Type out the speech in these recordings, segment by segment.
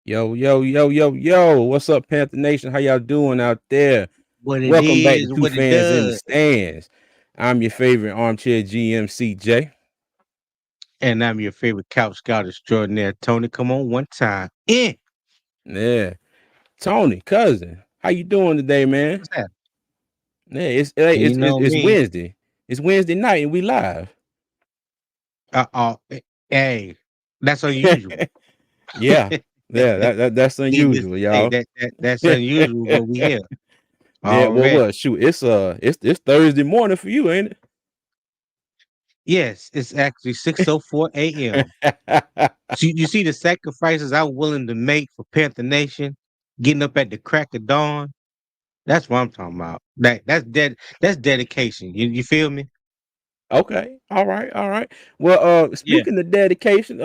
Yo, yo, yo, yo, yo. What's up, Panther Nation? How y'all doing out there? What it Welcome back to is, Two what it Fans in the does. Stands. I'm your favorite armchair GM CJ. And I'm your favorite couch scout extraordinaire, Tony. Come on, one time. Yeah. Tony, cousin. How you doing today, man? What's that? Yeah, it's Me. Wednesday. It's Wednesday night and we live. Hey, that's unusual. Yeah. Yeah, that's unusual, Hey, y'all. that's unusual, but we here Yeah, well already. what? Shoot, it's Thursday morning for you, ain't Yes, it's actually 6:04 a.m. it? So you see the sacrifices I'm willing to make for Panther Nation, getting up at the crack of dawn. That's what I'm talking about. That's dedication. You feel me? Okay. All right. All right. Well, Yeah. speaking of dedication,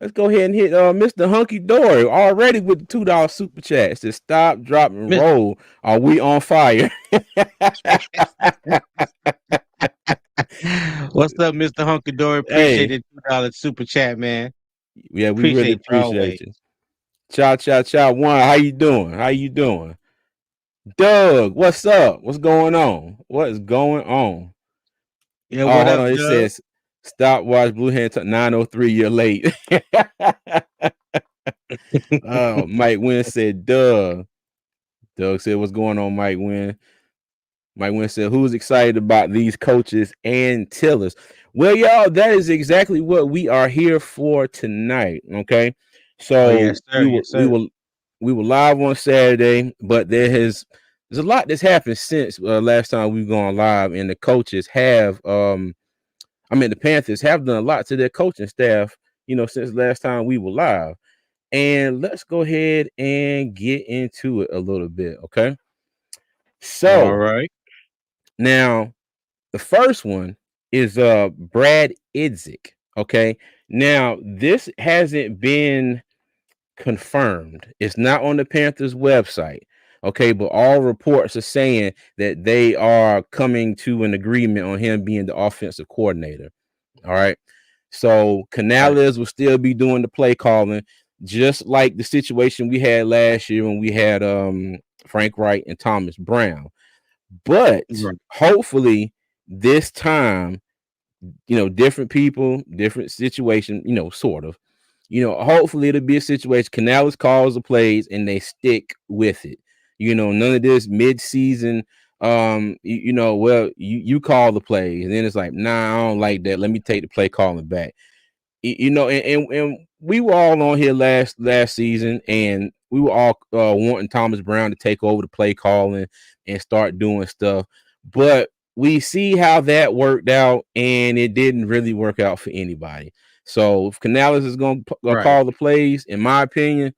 let's go ahead and hit Mr. Hunky Dory already with the $2 super chats. To stop, drop, and roll. Are we on fire? What's up, Mr. Hunky Dory? Appreciate Hey, the $2 super chat, man. yeah, we really Appreciate you appreciate always. you. Cha cha cha one. How you doing? How you doing? Doug, what's up? What's going on? What is going on? Yeah, Oh, what hold up, on. It Doug? says stopwatch blue hand 903. You're late. Oh, Mike Wynn said, duh. Doug said, what's going on, Mike Wynn? Mike Wynn said, who's excited about these coaches and Tillers? Well, y'all, that is exactly what we are here for tonight. Okay. Oh So yes, sir. Yes, sir. we were live on Saturday, but there's a lot that's happened since last time we've gone live, and the coaches have the Panthers have done a lot to their coaching staff, since last time we were live. And let's go ahead and get into it a little bit, okay? All So right. now the first one is Brad Idzik. Okay. Now this hasn't been confirmed. It's not on the Panthers website. Okay, but all reports are saying that they are coming to an agreement on him being the offensive coordinator. All right. So Right. Canales will still be doing the play calling, just like the situation we had last year when we had Frank Wright and Thomas Brown. But Right. hopefully this time, different people, different situation, sort of. Hopefully it'll be a situation. Canales calls the plays and they stick with it. None of this mid-season. Well, you call the plays, and then it's like, nah, I don't like that. Let me take the play calling back. And we were all on here last season, and we were all wanting Thomas Brown to take over the play calling and start doing stuff. But we see how that worked out, and it didn't really work out for anybody. So if Canales is going to Right. call the plays, in my opinion,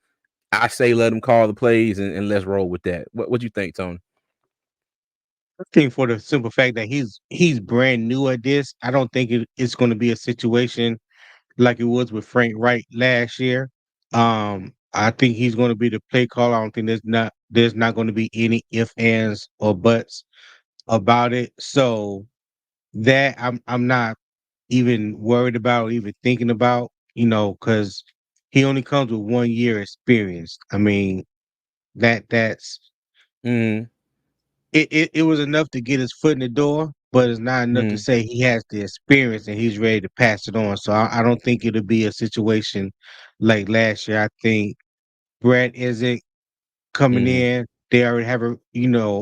I say let him call the plays and let's roll with that. What you think, Tony? I think for the simple fact that he's brand new at this, I don't think it's going to be a situation like it was with Frank Wright last year. I think he's going to be the play caller. I don't think there's not going to be any ifs, ands, or buts about it. So that I'm not even worried about or even thinking about, because he only comes with 1 year experience. I mean, that's Mm, it was enough to get his foot in the door, but it's not enough to mm, say he has the experience and he's ready to pass it on. So I don't think it'll be a situation like last year. I think Brett isn't coming mm. in. They already have a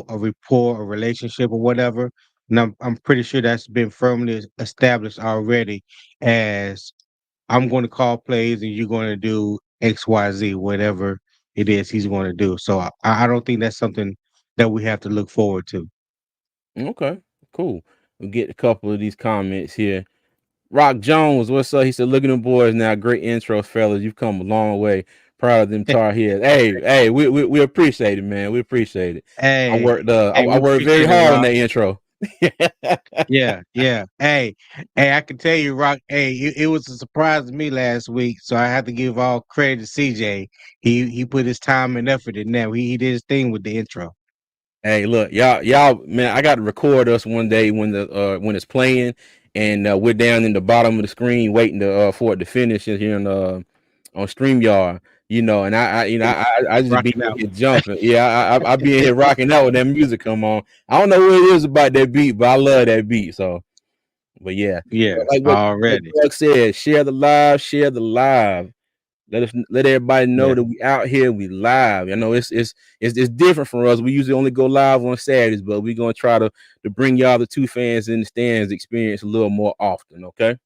rapport, a relationship, or whatever. And I'm pretty sure that's been firmly established already as I'm going to call plays and you're going to do X, Y, Z, whatever it is he's going to do. So I don't think that's something that we have to look forward to. Okay, cool. We'll get a couple of these comments here. Rock Jones, what's up? He said, "Look at them boys now. Great intros, fellas. You've come a long way. Proud of them Tar Heels. Hey, we appreciate it, man. We appreciate it. I Hey, worked hey, I we worked very appreciate it, hard on Rock. that intro. Yeah, yeah. Hey, I can tell you, Rock. Hey, it was a surprise to me last week, so I have to give all credit to CJ. He put his time and effort in there. He did his thing with the intro. Hey, look, y'all, man. I got to record us one day when it's playing, and we're down in the bottom of the screen waiting for it to finish here on StreamYard. And I just be Rocking in out. here jumping. Yeah, I be in here rocking out when that music come on. I don't know what it is about that beat, but I love that beat. So, but yeah, but Yes, like already. Doug said, share the live, share the live. Let everybody know Yeah, that we out here, we live. I know it's different for us. We usually only go live on Saturdays, but we're gonna try to bring y'all the two fans in the stands experience a little more often. Okay.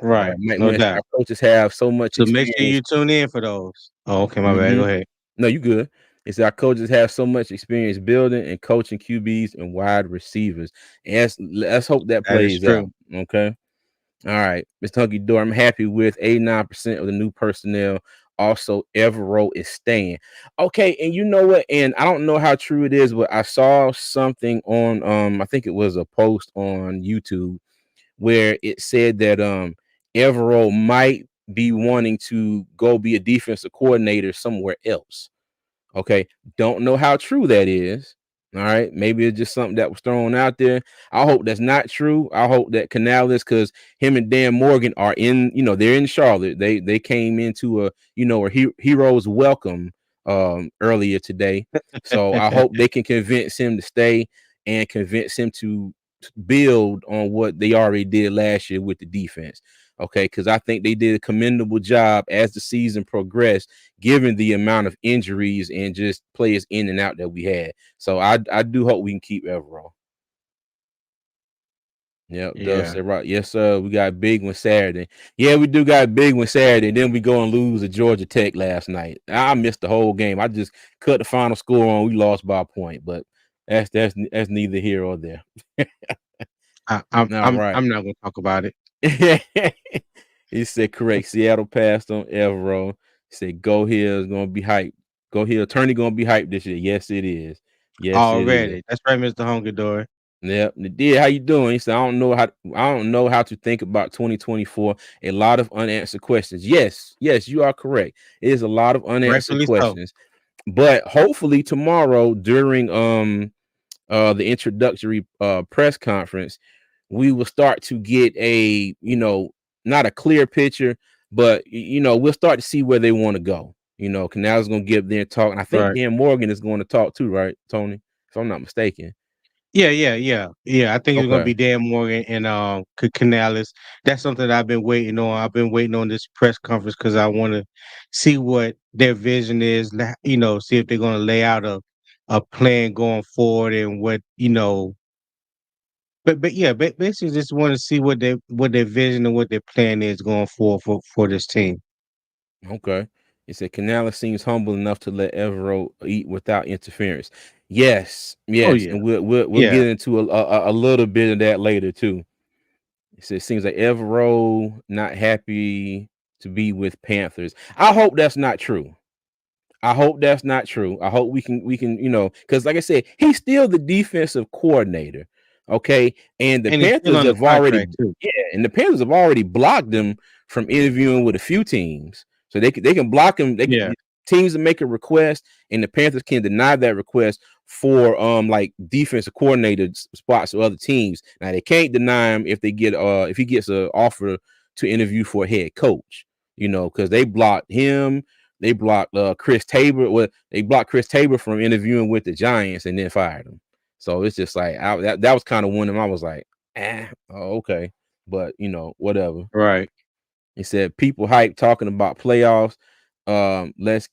All right, right. Mike No Wentz, doubt. our coaches have so much So make sure experience. you tune in for those. Oh, okay, my bad. Go Hmm. ahead. No, you good. It's our coaches have so much experience building and coaching QBs and wide receivers. And let's hope that That is plays out. true. Okay. All right, Mr. Hunky Door, I'm happy with 89% of the new personnel. Also, Evero is staying. Okay, and you know what? And I don't know how true it is, but I saw something on I think it was a post on YouTube where it said that Evero might be wanting to go be a defensive coordinator somewhere else. Okay. Don't know how true that is. All right. Maybe it's just something that was thrown out there. I hope that's not true. I hope that Canales, because him and Dan Morgan are in, they're in Charlotte. They came into a hero's welcome earlier today. So I hope they can convince him to stay and convince him to build on what they already did last year with the defense. Okay, because I think they did a commendable job as the season progressed, given the amount of injuries and just players in and out that we had. So I do hope we can keep Everall. Yep, does Yeah. say right. Yes, sir. We got a big one Saturday. Yeah, we do got a big one Saturday. Then we go and lose to Georgia Tech last night. I missed the whole game. I just cut the final score on. We lost by a point, but that's neither here or there. I, I'm All I'm right. I'm not gonna talk about it. He said correct. Seattle passed on Evero. He said Go Hill is gonna be hyped. Go Hill attorney gonna be hyped this year. Yes, it is. Yes, it is. Already. That's right, Mr. Hungador. Yep. Did how you doing? He said, I don't know how to think about 2024. A lot of unanswered questions. Yes, you are correct. It is a lot of unanswered Rightfully so. questions. But hopefully tomorrow during the introductory press conference, we will start to get a not a clear picture, but we'll start to see where they want to go. Canal's gonna give their talk, and I think Right. Dan Morgan is going to talk too, right, Tony? If I'm not mistaken. Yeah. I think it's gonna Okay. be Dan Morgan and Canales. That's something that I've been waiting on. I've been waiting on this press conference because I want to see what their vision is. See if they're gonna lay out a plan going forward and what. But yeah, basically just want to see what their vision and what their plan is going forward for this team. Okay. He said Canales seems humble enough to let Evero eat without interference. Yes, Oh yes, yeah, and we'll yeah. get into a little bit of that later too. He said it seems like Evero not happy to be with Panthers. I hope that's not true. I hope that's not true. I hope we can, because like I said, he's still the defensive coordinator. Okay. And the And he's still Panthers under have already, contract too. yeah, and the Panthers have already blocked him from interviewing with a few teams. So they can block him. They Yeah, can teams that make a request, and the Panthers can deny that request for like defensive coordinator spots or other teams. Now they can't deny him if he gets an offer to interview for a head coach, because they blocked him. They blocked Chris Tabor. Well, they blocked Chris Tabor from interviewing with the Giants and then fired him. So it's just like that was kind of one of them. I was like, okay, but whatever. right. He said people hype talking about playoffs. Let's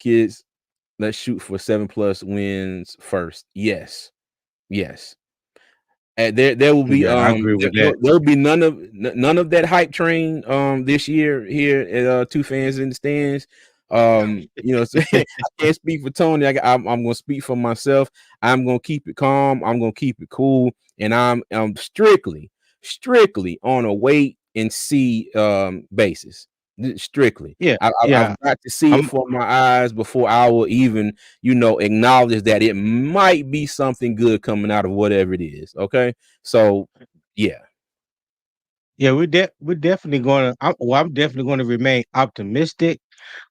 shoot for 7+ wins first. Yes. There will be Yeah, I agree with that. there will be none of that hype train this year here at Two Fans in the Stands. So I can't speak for Tony. I'm gonna speak for myself. I'm gonna keep it calm. I'm gonna keep it cool, and I'm strictly on a wait and see basis. Strictly, Yeah, I've yeah. got to see it I'm for my eyes before I will even acknowledge that it might be something good coming out of whatever it is. Okay. So, yeah. yeah, we're definitely I'm definitely gonna remain optimistic,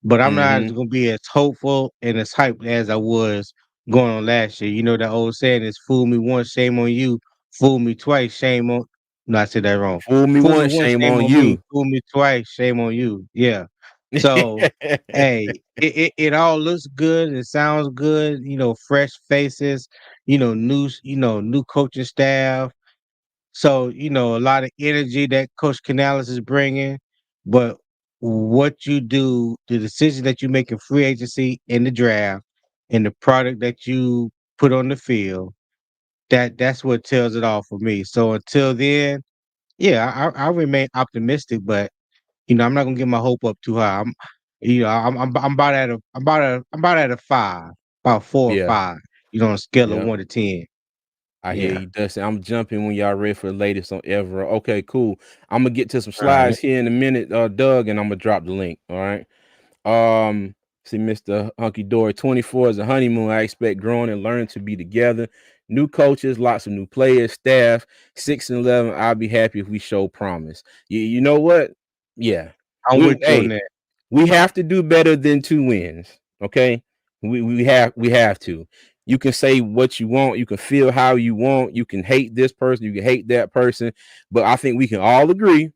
but I'm not Hmm. gonna be as hopeful and as hyped as I was going on last year. You know that old saying is fool me once, shame on you, fool me twice, shame on no, I said that wrong. Fool me Fool me once, once, shame shame on on me, you. fool me twice, shame on you. Yeah. So, hey, it all looks good. It sounds good. Fresh faces. New coaching staff. So, a lot of energy that Coach Canales is bringing. But what you do, the decision that you make in free agency in the draft, and the product that you put on the field, that's what tells it all for me. So until then, yeah, I remain optimistic, but I'm not gonna get my hope up too high. I'm about at a 5, about 4 or Yeah, 5. On a scale of yeah. 1 to 10. I hear Yeah. you, Dustin. I'm jumping when y'all ready for the latest on Evra. Okay, cool. I'm gonna get to some All right. slides here in a minute, Doug, and I'm gonna drop the link. All right. See, Mr. Hunky Dory, 24 is a honeymoon. I expect growing and learning to be together. New coaches, lots of new players, staff. 6 and 11. I'll be happy if we show promise. You know what? Yeah. I'm We with you on hey, that. we have to do better than 2 wins. Okay. We have to. You can say what you want, you can feel how you want, you can hate this person, you can hate that person, but I think we can all agree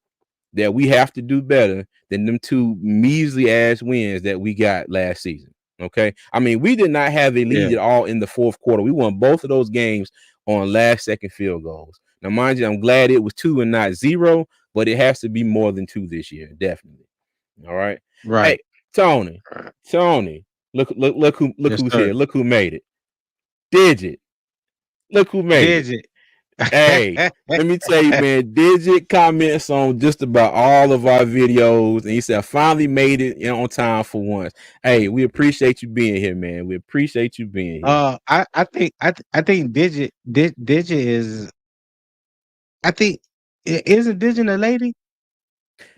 that we have to do better than them two measly ass wins that we got last season. Okay. I mean, we did not have a Yeah. lead at all in the fourth quarter. We won both of those games on last second field goals. Now, mind you, I'm glad it was 2 and not 0, but it has to be more than 2 this year. Definitely. All right. Right. Hey, Tony, Right. Tony, look Yes, who's sir. here. Look who made it. Digit. Look who made it. Did it. Hey, let me tell you, man, Digit comments on just about all of our videos, and he said, I finally made it on time for once. Hey, we appreciate you being here, man. We appreciate you being here. I think Digit is. I think isn't Digit a lady?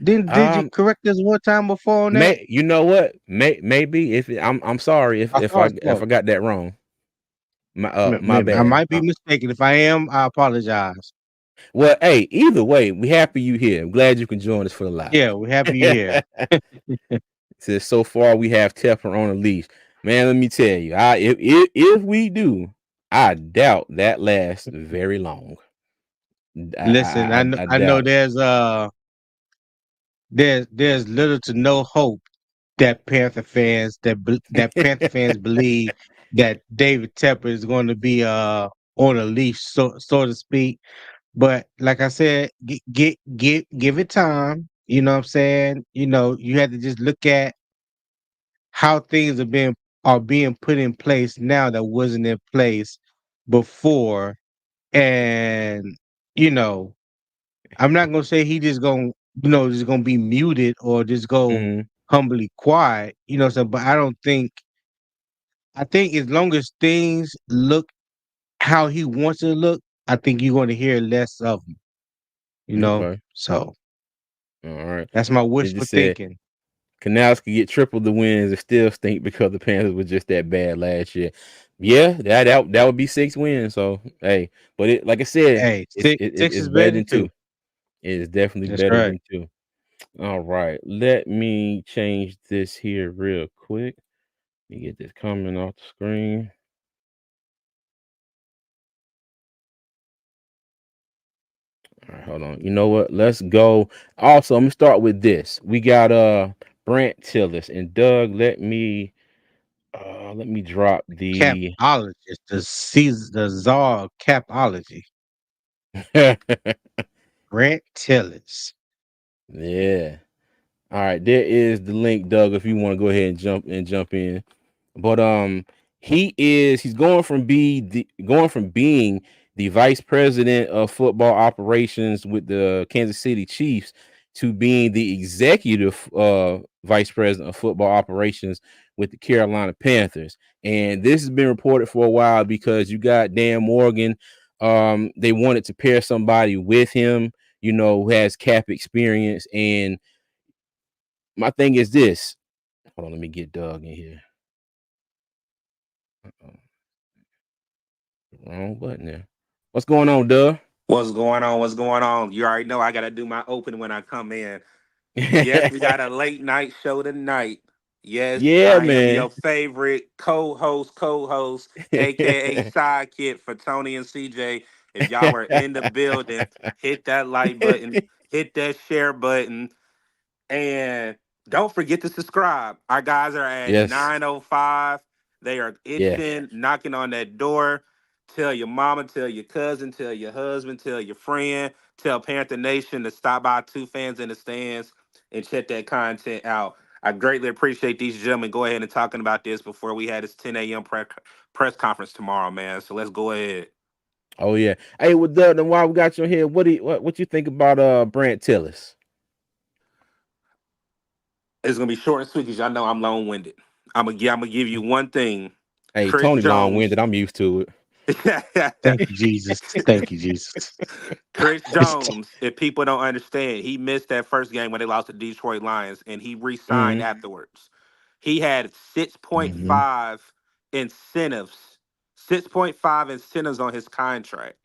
Didn't Digit Um, correct us one time before on that? you know what? Maybe if I'm sorry if I if I thought if so. I got that wrong. My Maybe I bad. might be mistaken. If I am, I apologize. Well, hey, either way, we happy you here. I'm glad you can join us for the Yeah, live. we're happy you're here. Says so far we have Tepper on a leash. Man, let me tell you, if we do, I doubt that lasts very long. I Listen, I, I I, know, I I know doubt it. there's little to no hope that Panther fans believe that David Tepper is going to be on a leash, so to speak. But like I said, give it time. You know what I'm saying? You had to just look at how things are being put in place now that wasn't in place before. And you know, I'm not gonna say he just gonna be muted or just go Mhm. humbly quiet. So but I think as long as things look how he wants it to look, I think you're gonna hear less of him. Okay. So All right. that's my They wishful just said thinking. Canals could get triple the wins and still stink because the Panthers were just that bad last year. Yeah, that would be 6 wins. So hey, but it like I said, Hey, it's six it, it- six it's is better better than than two. 2. It is definitely That's better right. than 2. All right, let me change this here real quick. Let me get this comment off the screen. All right, hold on. You know what? Let's go. Also, I'm gonna start with this. We got Brant Tillis and Doug. Let me drop the Capologist, the czar of capology, Grant Tillis. yeah. All right, there is the link, Doug. If you want to go ahead and jump in. But he's going from being the vice president of football operations with the Kansas City Chiefs to being the executive vice president of football operations with the Carolina Panthers. And this has been reported for a while because you got Dan Morgan. They wanted to pair somebody with him, who has cap experience. And my thing is this. Hold on, let me get Doug in here. Wrong button there. What's going on, Doug? What's going on? What's going on? You already know I got to do my opening when I come in. Yes, we got a late night show tonight. Yes, Yeah, I am man. your favorite co-host, aka sidekick for Tony and CJ. If y'all are in the building, hit that like button, hit that share button, and Don't forget to subscribe. Our guys are at Yes. 9:05. They are Yeah. itching, knocking on that door. Tell your mama, tell your cousin, tell your husband, tell your friend, tell Panther Nation to stop by Two Fans in the Stands and check that content out. I greatly appreciate these gentlemen go ahead and talking about this before we had this 10 a.m. Press conference tomorrow, man. So let's go ahead. Oh yeah. Hey, with then while we got you here, what you think about Brant Tillis? It's gonna be short and sweet because y'all know I'm long winded. I'm gonna give you one thing. Hey, Chris Tony long Jones. winded. I'm used to it. Thank you, Jesus. Thank you, Jesus. Chris Jones, if people don't understand, he missed that first game when they lost to Detroit Lions and he re-signed Hmm. afterwards. He had Hmm. 6.5 incentives, 6.5 incentives on his contract,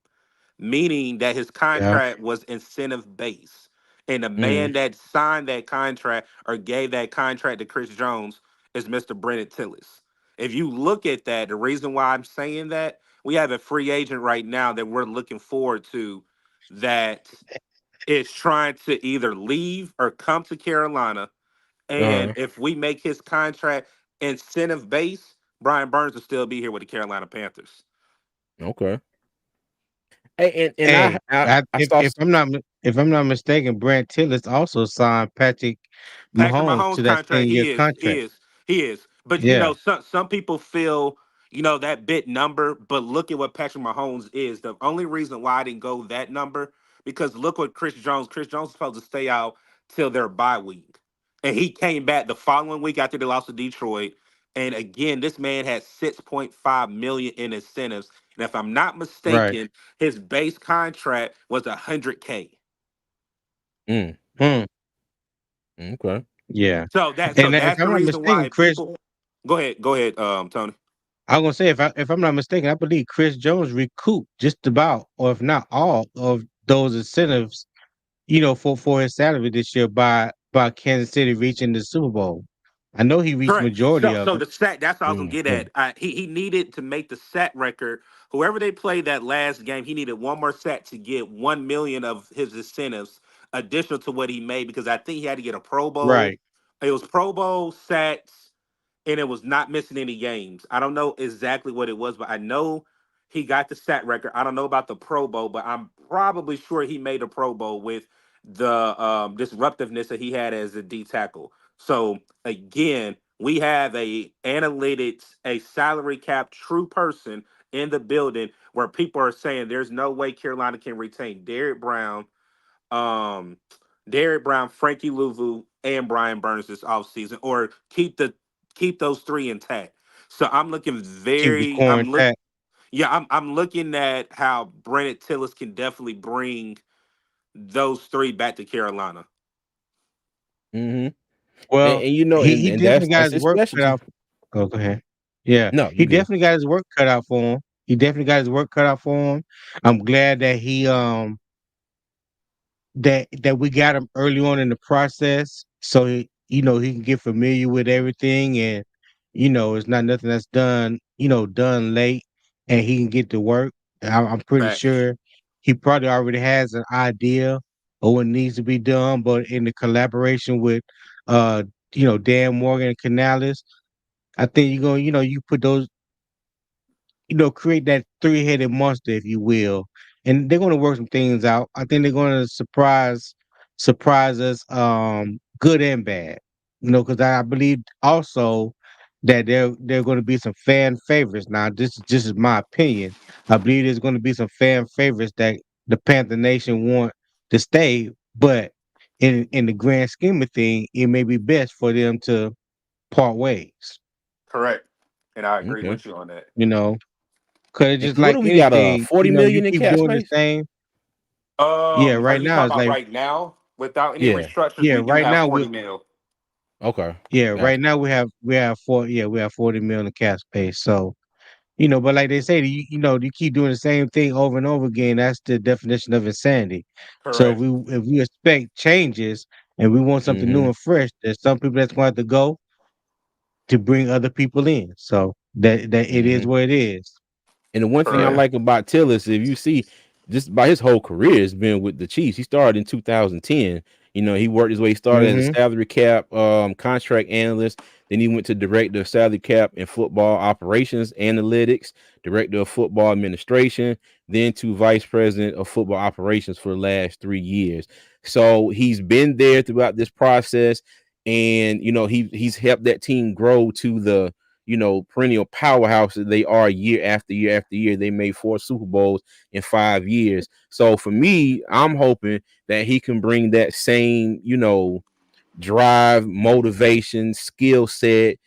meaning that his Yeah. contract was incentive based. And the Hmm. man that signed that contract or gave that contract to Chris Jones is Mr. Brennan Tillis. If you look at that, the reason why I'm saying that, we have a free agent right now that we're looking forward to that is trying to either leave or come to Carolina. And Uh-huh. if we make his contract incentive based, Brian Burns will still be here with the Carolina Panthers. Okay. Hey, and Hey, I saw if I'm not mistaken, Brant Tillis also signed Patrick Patrick Mahomes Mahomes to that contract, 10-year he contract. is, he is. But you Yeah. know, some people feel, that bit number. But look at what Patrick Mahomes is. The only reason why I didn't go that number because look what Chris Jones. Chris Jones is supposed to stay out till their bye week, and he came back the following week after they lost to Detroit. And again, this man had 6.5 million in incentives. And if I'm not Right. mistaken, his base contract was 100K. mm, Hmm. okay. Yeah. So And if that's I'm the not reason why mistaken, Chris, people go ahead, Tony. I'm gonna say if I'm not mistaken, I believe Chris Jones recouped just about, or if not all, of those incentives, for his salary this year by Kansas City reaching the Super Bowl. I know he reached Correct. majority of So it. the set, that's what I was gonna Mm, get Yeah. at. He needed to make the set record. Whoever they played that last game, he needed one more set to get 1 million of his incentives additional to what he made because I think he had to get a Pro Bowl. Right. It was Pro Bowl sets and it was not missing any games. I don't know exactly what it was, but I know he got the stat record. I don't know about the Pro Bowl, but I'm probably sure he made a Pro Bowl with the disruptiveness that he had as a D tackle. So again, we have a analytics, a salary cap true person in the building where people are saying there's no way Carolina can retain um, Derek Brown, Frankie Louvu, and Brian Burns this offseason, or keep those three intact. So I'm looking Keep the very, core intact. I'm looking at how Brennan Tillis can definitely bring those three back to Carolina. hmm Well, and he and definitely got that's his his work cut specialty. out. Go ahead. Yeah, No, he you good. definitely got his work cut out for him. He definitely got his work cut out for him. I'm glad that that we got him early on in the process, so he can get familiar with everything, and it's not nothing that's done late, and he can get to work. I'm pretty Facts. sure he probably already has an idea of what needs to be done, but in the collaboration with uh Dan Morgan and Canales, I think you're gonna you put those create that three-headed monster, if you will. And they're going to work some things out. I think they're going to surprise us, good and bad. Because I believe also that there are going to be some fan favorites. Now, this is just my opinion. I believe there's going to be some fan favorites that the Panther Nation want to stay, but in the grand scheme of things, it may be best for them to part ways. Correct. And I agree Okay. with you on that. You know, because And just what like do we got? anything, 40 million you in keep cap doing the space. same. Yeah, Are right you now talking it's about like right now? Without any Yeah. restructures, yeah, we do right have now 40 mil. Okay. right Gotcha. now we have 40 million in cap space. So, but like they say, you keep doing the same thing over and over again. That's the definition of insanity. So Correct. if we expect changes and we want something new Hmm. and fresh, there's some people that's going to have to go to bring other people in. So that it is Hmm. what it is. And the one thing I Correct. Yeah. like about Tillis, if you see, just by his whole career, has been with the Chiefs. He started in 2010. He worked his way. He started as a Mm-hmm. salary cap contract analyst. Then he went to director of salary cap and football operations analytics, director of football administration, then to vice president of football operations for the last 3 years. So he's been there throughout this process, and he's helped that team grow to the perennial powerhouse that they are year after year after year. They made 4 Super Bowls in 5 years. So for me, I'm hoping that he can bring that same, drive, motivation, skill set,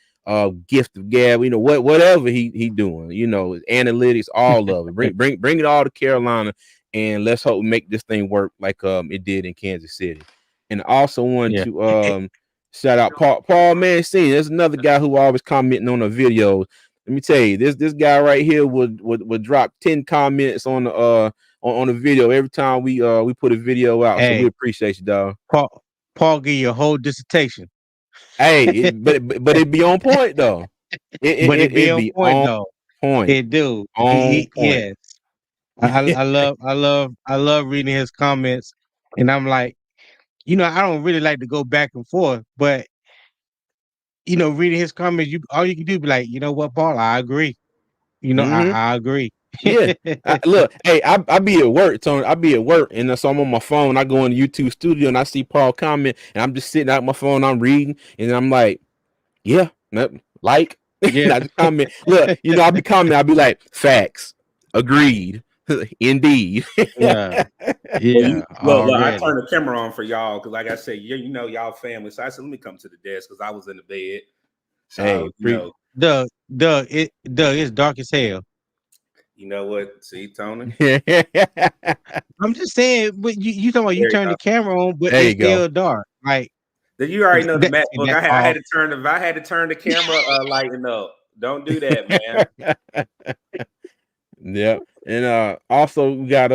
gift of gab, whatever he doing, analytics, all of it. Bring it all to Carolina, and let's hope we make this thing work like it did in Kansas City. And I also want Yeah. to shout out Paul Mancini. There's another guy who always commenting on the videos. Let me tell you, this guy right here would drop 10 comments on the on the video every time we put a video out. So we Hey, appreciate you, dog. Paul give you a whole dissertation, Hey, but it be on point though. It it but it, it be it on be point on though. point. It do. On point. Yes. I love reading his comments, and I'm like, I don't really like to go back and forth, but reading his comments, all you can do be like, you know what, Paul, I agree. Hmm. I agree. Yeah. Look, hey, I be at work, Tony. I be at work, and so I'm on my phone. I go in the YouTube studio, and I see Paul comment, and I'm just sitting out my phone. I'm reading, and I'm like, yeah, like, and Yeah, I just comment. Look, I be commenting. I be like, facts, agreed, indeed. yeah, Well, yeah, you look. I already. turned the camera on for y'all because, like I said, y'all family. So I said, let me come to the desk because I was in the bed. Hey, So Doug, it's dark as hell. you know what? See, Tony. I'm just saying, but you talking about you There you turn go. the camera on, but there it's you go. still dark. Like Then you already know the MacBook. that I had Paul. to turn the camera lighting up. Don't do that, man. Yeah. And also we got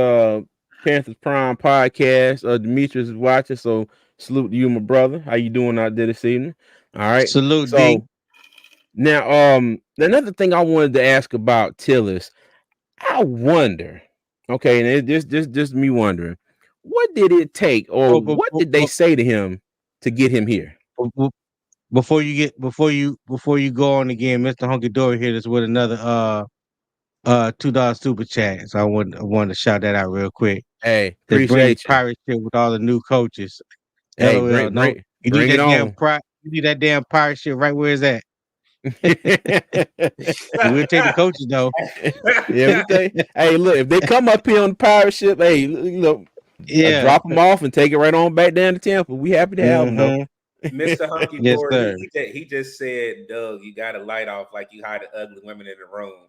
Panthers Prime podcast. Demetrius is watching, so salute to you, my brother. How you doing out there this evening? All right. Salute D. So now another thing I wanted to ask about Tillis, I wonder, okay, and just me wondering, what did it take or Oh, what did they say to him to get him here? before you go on again, Mr. Hunky Dory hit us with another $2 super chat. So I wanted to shout that out real quick. Hey, They bring the appreciate you. pirate shit with all the new coaches. Hey, LOL. bring No, bring bring it on. you need that damn pirate shit right where it's at. We'll take the coaches though. Yeah, we think. Hey, look, if they come up here on the pirate ship, hey, look, Yeah. drop them off and take it right on back down to Tampa. We happy to have them though. Mm-hmm. Mr. Hunky Yes, Dory, sir. he just said, Doug, you got to light off like you hide the ugly women in the room.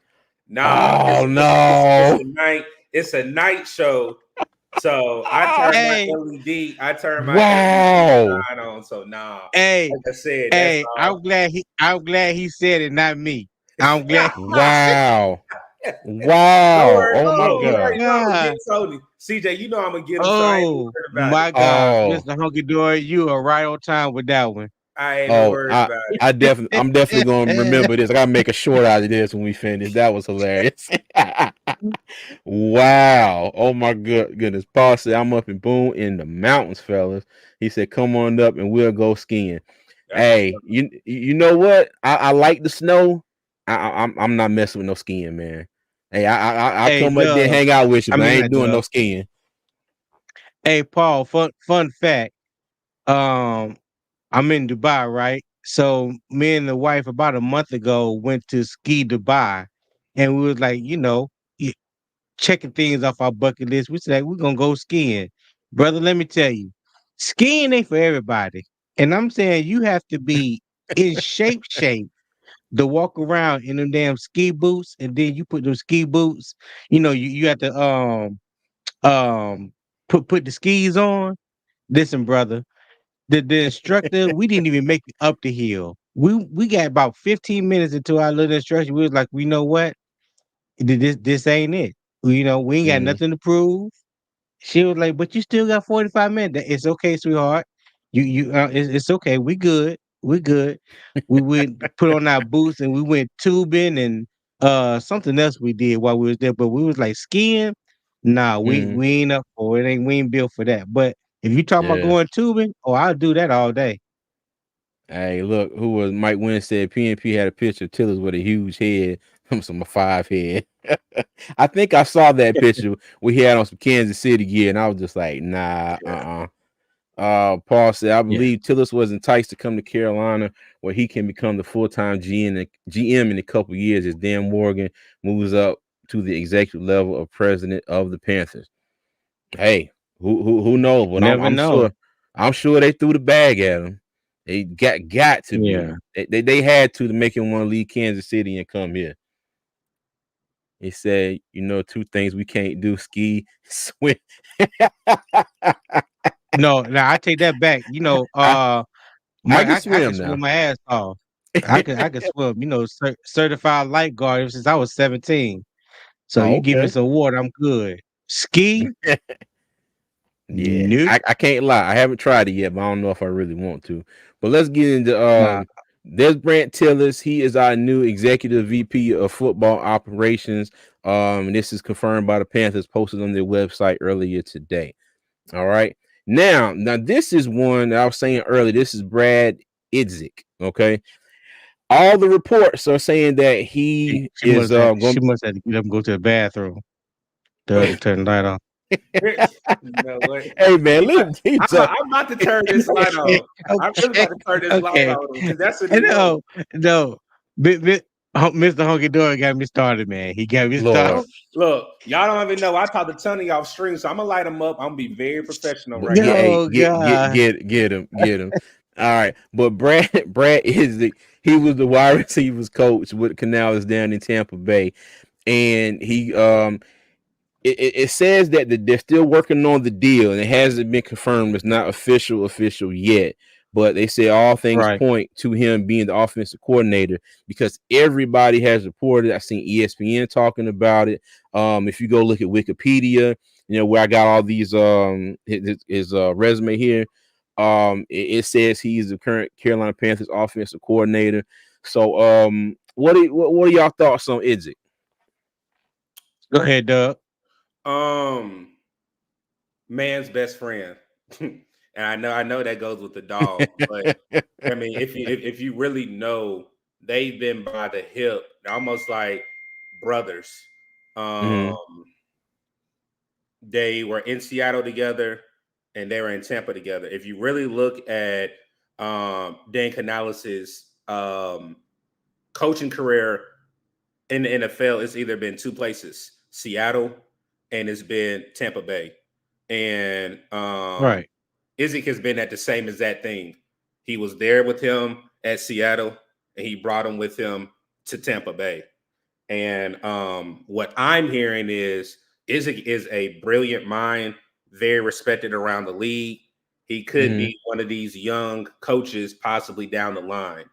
Nah, Oh it's no! a night. It's a night show. So I turned my Hey, LED. I turned my Wow! LED on. So nah, hey, like I said, that's hey, all. I'm glad he said it, not me. I'm glad. Wow! Don't Wow! worry. Oh my Oh You my God! already know I'm gonna get God. Tony. CJ, you know I'm gonna get him, so I ain't even Oh worried about it. my God, Oh Mr. Hunky Dory, you are right on time with that one. I ain't even oh! worried I about it. I definitely I'm definitely gonna remember this. I gotta make a short out of this when we finish. That was hilarious. Wow! Oh my goodness! Paul said, "I'm up in Boone in the mountains, fellas." He said, "Come on up and we'll go skiing." That's what's Hey, up. you know what? I like the snow. I'm not messing with no skiing, man. Hey, I Hey, come up there and Doug. hang out with you, I but I mean, ain't not doing no Doug. skiing. Hey, Paul. Fun fact. Um, I'm in Dubai, right? So me and the wife about a month ago went to ski Dubai, and we was like, checking things off our bucket list. We said we're gonna go skiing, brother. Let me tell you, skiing ain't for everybody. And I'm saying you have to be in shape to walk around in them damn ski boots, and then you put those ski boots. You have to um put the skis on. Listen, brother, the instructor, we didn't even make it up the hill. We got about 15 minutes into our little instruction. We was like, we know what? This ain't it. We ain't got Mm, nothing to prove. She was like, but you still got 45 minutes. It's okay, sweetheart. It's okay. We good. We good. We went put on our boots and we went tubing and something else we did while we was there. But we was like skiing. Nah, we mm, we ain't up for it. Ain't we ain't built for that. But If you talking about Yeah. going tubing, oh, I'll do that all day. Hey, look, who was Mike Wynn said PNP had a picture of Tillis with a huge head, some 5 head. I think I saw that picture we had on some Kansas City gear, and I was just like, nah, Paul said, I Yeah, believe Tillis was enticed to come to Carolina, where he can become the full-time GM in a couple years as Dan Morgan moves up to the executive level of president of the Panthers. Hey, who knows? But I'm never I'm know. sure I'm sure they threw the bag at him. They got to Yeah. be. They had to make him want to leave Kansas City and come here. He said, two things we can't do: ski, swim. No, now I take that back. I, I Mike, can I can swim swim now. my ass off. I can swim. Certified lifeguard ever since I was 17. So Oh, you give me okay. some water, I'm good. Ski? Yeah, Nope. I can't lie. I haven't tried it yet, but I don't know if I really want to. But let's get into Nah. there's Brant Tillis. He is our new executive VP of football operations. And this is confirmed by the Panthers, posted on their website earlier today. All right. Now this is one that I was saying earlier. This is Brad Idzik. Okay. All the reports are saying that She, he she is must have she going. must have to get up and go to the bathroom. To turn the light off. You know what? Hey man, let him I'm, teach I'm about to turn this light Okay, on. I'm really about to turn this light okay. on because that's what he wants. No, no. Mr. Hunky Dory got me started, man. He got me started. Lord. Look, y'all don't even know. I talked to Tony off stream, so I'm gonna light him up. I'm gonna be very professional But right get now. hey, Oh God. get him. All right. But Brad is he was the wide receivers coach with Canales down in Tampa Bay. And he it says that they're still working on the deal and it hasn't been confirmed. It's not official yet. But they say all things Right. point to him being the offensive coordinator because everybody has reported. I've seen ESPN talking about it. If you go look at Wikipedia, where I got all these his resume here. It says he's the current Carolina Panthers offensive coordinator. So what are y'all thoughts on Idzik? Go ahead, Doug. Um, man's best friend, and I know that goes with the dog, but I mean, if you really know, they've been by the hip, almost like brothers. Um, Mm-hmm. they were in Seattle together, and they were in Tampa together. If you really look at Dan Canales' coaching career in the NFL, it's either been two places: Seattle and it's been Tampa Bay. And Right. Izzy has been at the same exact thing. He was there with him at Seattle, and he brought him with him to Tampa Bay. And what I'm hearing is Izzy is a brilliant mind, very respected around the league. He could Mm-hmm. be one of these young coaches possibly down the line.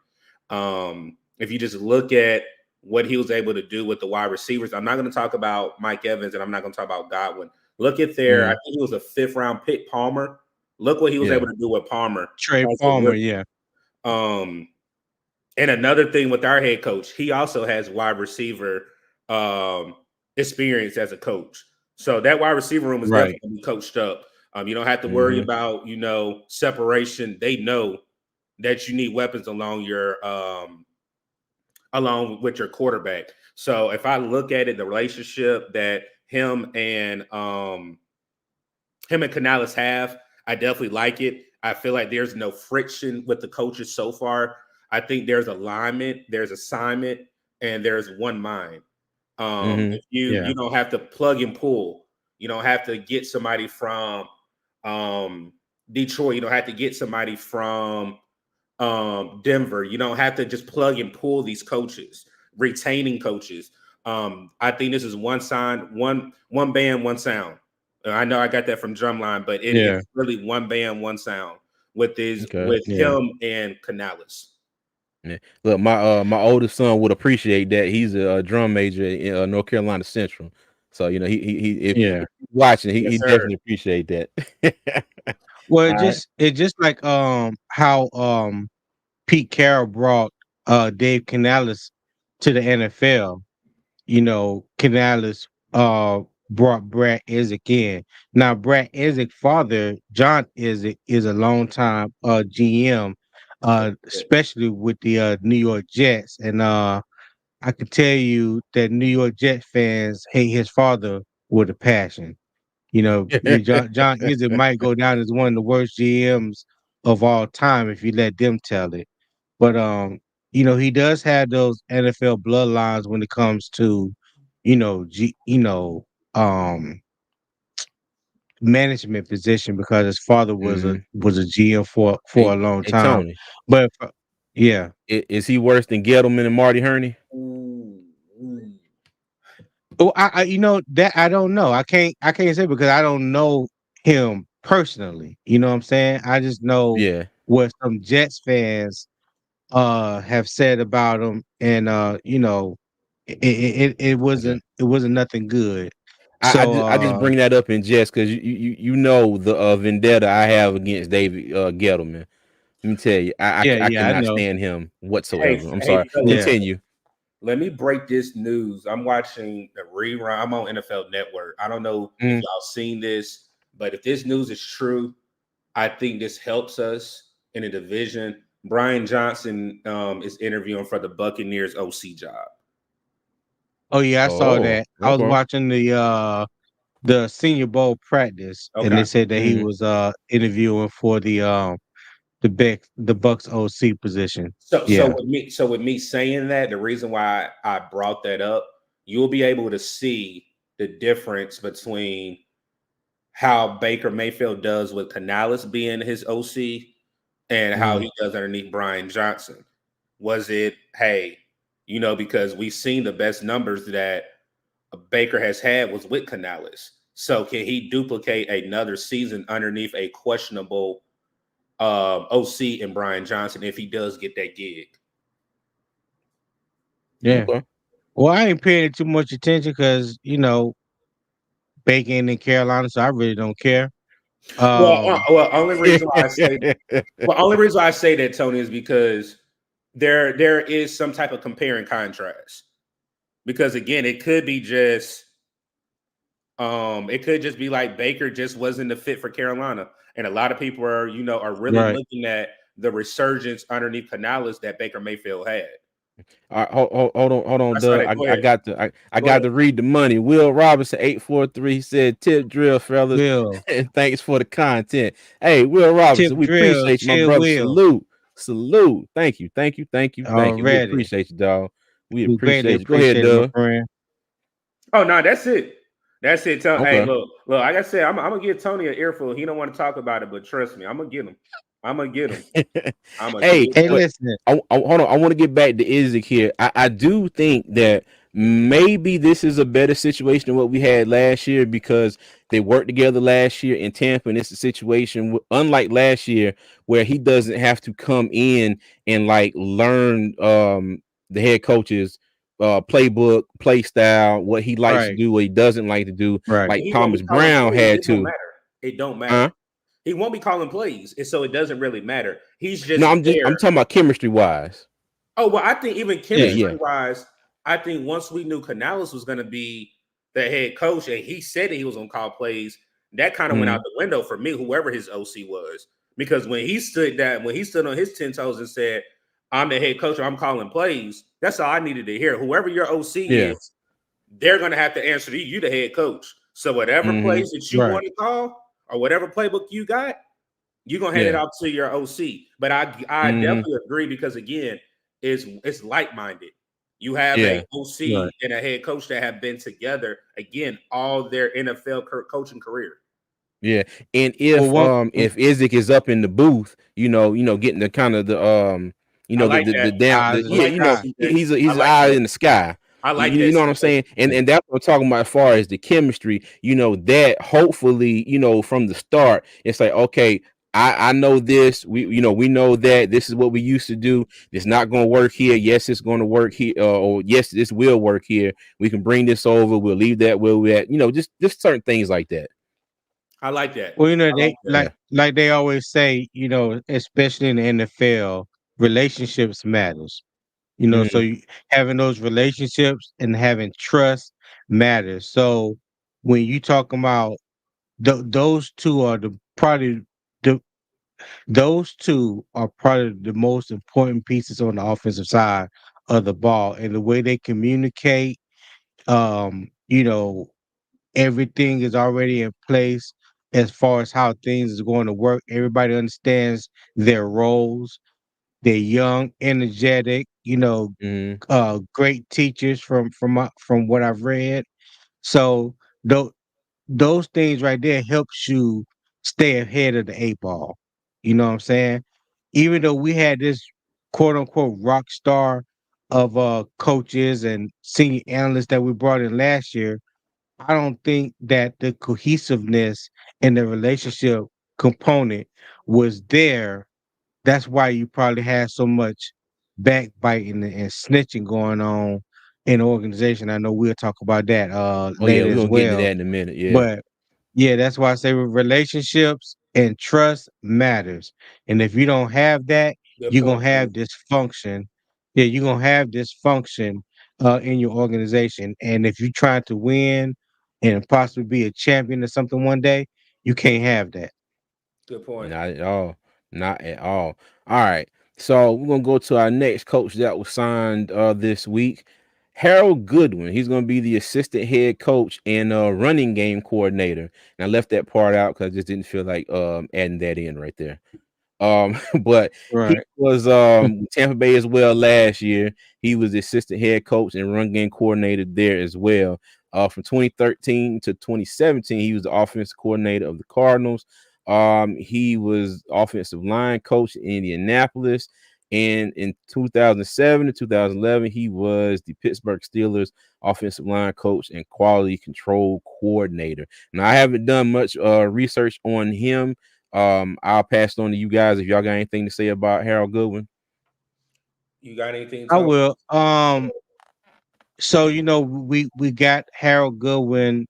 If you just look at what he was able to do with the wide receivers, I'm not going to talk about Mike Evans and I'm not going to talk about Godwin. Look at I Mm-hmm. think he was a 5th round pick, Palmer. Look what he was Yeah. able to do with Palmer Trey as a Palmer, rookie. yeah. Um, and another thing with our head coach, he also has wide receiver um, experience as a coach. So that wide receiver room is Right. definitely going to be coached up. You don't have to worry Mm-hmm. about, separation. They know that you need weapons along with your quarterback. So if I look at it, the relationship that him and Canales have, I definitely like it. I feel like there's no friction with the coaches so far. I think there's alignment, there's assignment, and there's one mind. Mm-hmm. If you Yeah. you don't have to plug and pull, you don't have to get somebody from um, Detroit. You don't have to get somebody from Denver. You don't have to just plug and pull these coaches, retaining coaches. I think this is one band, one sound. I know I got that from Drumline, but Yeah. it's really one band, one sound Okay. with Yeah. him and Canales. Yeah. Look, my oldest son would appreciate that. He's a drum major in North Carolina Central, so he if Yeah. he's watching, he, Yes, he sir. definitely appreciate that. Well, All right. it just like how Pete Carroll brought Dave Canales to the NFL. Canales brought Brad Isaac in. Now, Brad Isaac's father, John Isaac, is a longtime GM, especially with the New York Jets. And I can tell you that New York Jet fans hate his father with a passion. You know, John Izzy might go down as one of the worst GMs of all time if you let them tell it. But he does have those NFL bloodlines when it comes to, um management position because his father was a Mhm. GM for Hey, a long hey, time. Tony, But yeah, is he worse than Gettleman and Marty Herney? Ooh, ooh. oh, that I don't know. I can't say because I don't know him personally. You know what I'm saying? I just know Yeah. what some Jets fans have said about him, and it Okay. wasn't nothing good. I So just I just bring that up in jest because you know the vendetta I have against David Gettleman. Let me tell you, I yeah, I cannot know. stand him Hey, whatsoever. I'm hey, sorry. fellas, Yeah. Continue. let me break this news. I'm watching a rerun. I'm on NFL Network. I don't know if Mm, y'all seen this, but if this news is true, I think this helps us in the division. Brian Johnson is interviewing for the Buccaneers OC job. Oh yeah, I saw oh, that. I was okay. watching the Senior Bowl practice, and Okay. they said that he Hmm. was interviewing for the Bucks OC position. So Yeah. with me saying that, the reason why I brought that up, you'll be able to see the difference between how Baker Mayfield does with Canales being his OC and how Mhm. he does underneath Brian Johnson. Was it, hey, because we've seen the best numbers that Baker has had was with Canales. So can he duplicate another season underneath a questionable OC in Brian Johnson if he does get that gig? Yeah. Okay. Well, I ain't paying too much attention because Bacon in Carolina, so I really don't care. Well, Um, only reason why I say that, Tony, is because there is some type of compare and contrast. Because again, it could just be like Baker just wasn't the fit for Carolina, and a lot of people are really right. looking at the resurgence underneath Canales that Baker Mayfield had. All right, hold on, I saw Doug. that. Go I ahead. got I Go got ahead. to read the money. Will Robinson 843 he said tip drill fellas Will, and thanks for the content. Hey, Will Tip Robinson, we Drill, appreciate you, my Chill brother. Will Salute. Thank you. We already. appreciate you, dog. We We greatly appreciate you. Go ahead, appreciate it, my Doug. friend. Oh no, that's it. That's it. Hey, Okay. look. Like I said, I'm gonna give Tony an earful. He don't want to talk about it, but trust me, I'm gonna get him. I'm gonna get him. I'm gonna Hey, get Hey, him. but listen. hold on. I want to get back to Isaac here. I do think that maybe this is a better situation than what we had last year because they worked together last year in Tampa, and it's a situation unlike last year where he doesn't have to come in and like learn the head coach's playbook, play style, what he likes to Right, do, what he doesn't like to do, right. And like he won't be Thomas calling Brown plays. had It don't to. matter. It don't matter. Huh? He won't be calling plays, and so it doesn't really matter. He's No, just I'm there. talking about chemistry wise. Oh well, I think even Yeah, Yeah. chemistry yeah. wise, I think once we knew Canales was going to be the head coach, and he said that he was going to call plays, that kind of went out Mhm. the window for me. Whoever his OC was, because when he stood on his 10 toes and said, "I'm the head coach, or I'm calling plays," that's all I needed to hear. Whoever your OC Yeah. is, they're going to have to answer to you. You the head coach, so whatever Mhm. plays that you Right. want to call or whatever playbook you got, you're gonna hand it Yeah. off to your OC. But I Mhm. definitely agree because again, it's like minded. You have a Yeah. Right. OC and a head coach that have been together again all their NFL coaching career. Yeah. And Well, if Isaac is up in the booth, getting the kind of the I like the that. down eyes the in I the yeah, like that, sky. CJ. he's I an like eye that. in the sky. I like You that, know what I'm CJ. saying? And that's what I'm talking about as far as the chemistry, that hopefully, from the start, it's like, okay, I know this, we know that this is what we used to do. It's not going to work here. Yes, it's going to work here, or yes, this will work here. We can bring this over. We'll leave that where we at. Just certain things like that. I like that. Well, I they like that. like Yeah. like they always say, especially in the NFL, relationships matters. So Mhm. having those relationships and having trust matters. So when you talking about those two are the those two are probably the most important pieces on the offensive side of the ball, and the way they communicate, you know, everything is already in place as far as how things is going to work. Everybody understands their roles. They're young, energetic, Mhm. great teachers from what I've read. So those those things right there helps you stay ahead of the eight ball. You know what I'm saying? Even though we had this quote unquote rock star of coaches and senior analysts that we brought in last year, I don't think that the cohesiveness and the relationship component was there. That's why you probably had so much backbiting and snitching going on in the organization. I know we'll talk about that Oh yeah, later we're as gonna get into well. that in a minute. Yeah. But yeah, that's why I say relationships and trust matters. And if you don't have that, Good you're gonna point, have Chris. dysfunction. Yeah, you're gonna have dysfunction in your organization. And if you're trying to win and possibly be a champion or something one day, you can't have that. Good point. Not at all. Not at all. All right. So we're gonna go to our next coach that was signed this week. Harold Goodwin. He's gonna be the assistant head coach and running game coordinator. And I left that part out because I just didn't feel like adding that in right there. But he Right. was with Tampa Bay as well last year. He was the assistant head coach and run game coordinator there as well. From 2013 to 2017, he was the offensive coordinator of the Cardinals. He was offensive line coach in Indianapolis. And in 2007 to 2011, he was the Pittsburgh Steelers offensive line coach and quality control coordinator. Now, I haven't done much research on him. I'll pass it on to you guys if y'all got anything to say about Harold Goodwin. You got anything, I Tony? will. So we got Harold Goodwin.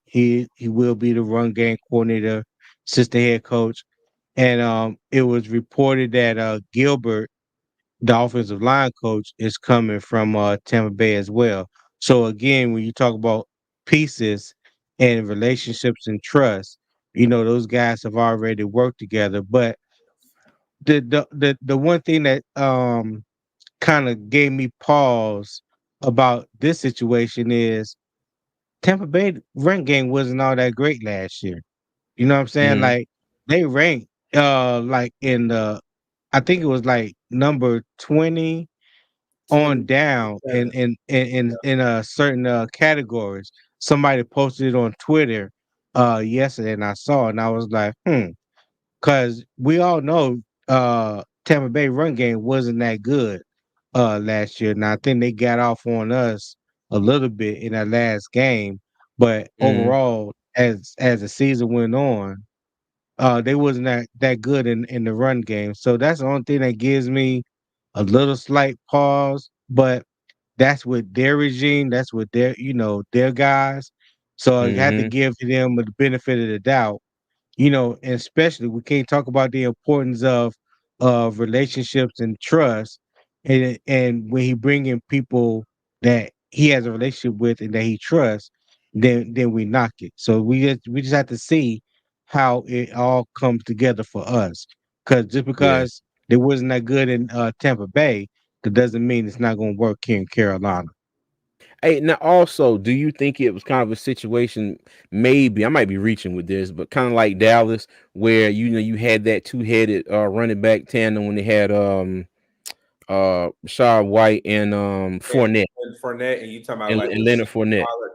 He will be the run game coordinator, assistant head coach, and it was reported that Gilbert, the offensive line coach, is coming from Tampa Bay as well. So again, when you talk about pieces and relationships and trust, those guys have already worked together. But the one thing that kind of gave me pause about this situation is Tampa Bay rank game wasn't all that great last year. You know what I'm saying? Mm-hmm. Like they ranked like in the I think it was like number 20 on 20, down in 27. certain categories. Somebody posted it on Twitter yesterday and I saw it and I was like, because we all know Tampa Bay run game wasn't that good last year. Now I think they got off on us a little bit in that last game, but Mm-hmm. overall, as the season went on, they wasn't that good in the run game. So that's the only thing that gives me a little slight pause. But that's with their regime. That's with their guys. So I have to Mm-hmm. give them the benefit of the doubt, and especially we can't talk about the importance of relationships and trust, and when he bring in people that he has a relationship with and that he trusts, then we knock it. So we just have to see how it all comes together for us. Because just Yeah. because they wasn't that good in Tampa Bay, that doesn't mean it's not going to work here in Carolina. Hey, now also, do you think it was kind of a situation? Maybe I might be reaching with this, but kind of like Dallas, where you had that two-headed running back tandem when they had Rashad White and Fournette And Fournette, and you talking about like and with Leonard Zeke and Fournette. Pollard.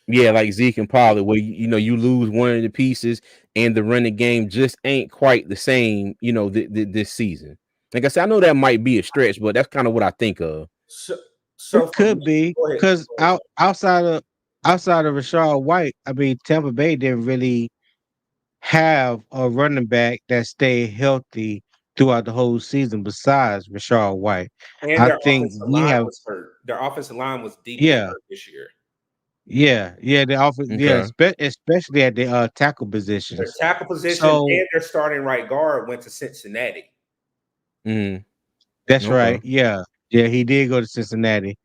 Yeah, like Zeke and Pollard, where you lose one of the pieces and the running game just ain't quite the same, this season. Like I said, I know that might be a stretch, but that's kind of what I think of. So, so It for could me, be go ahead. because Go ahead. outside of Rashad White, I mean Tampa Bay didn't really have a running back that stayed healthy throughout the whole season besides Rashad White. And I their think offensive we line have was hurt. Their offensive line was deeply yeah, hurt this year. the offense Okay. especially at the tackle Their positions. tackle position So and their starting right guard went to Cincinnati. Mm, that's right. okay. Yeah. Yeah, he did go to Cincinnati.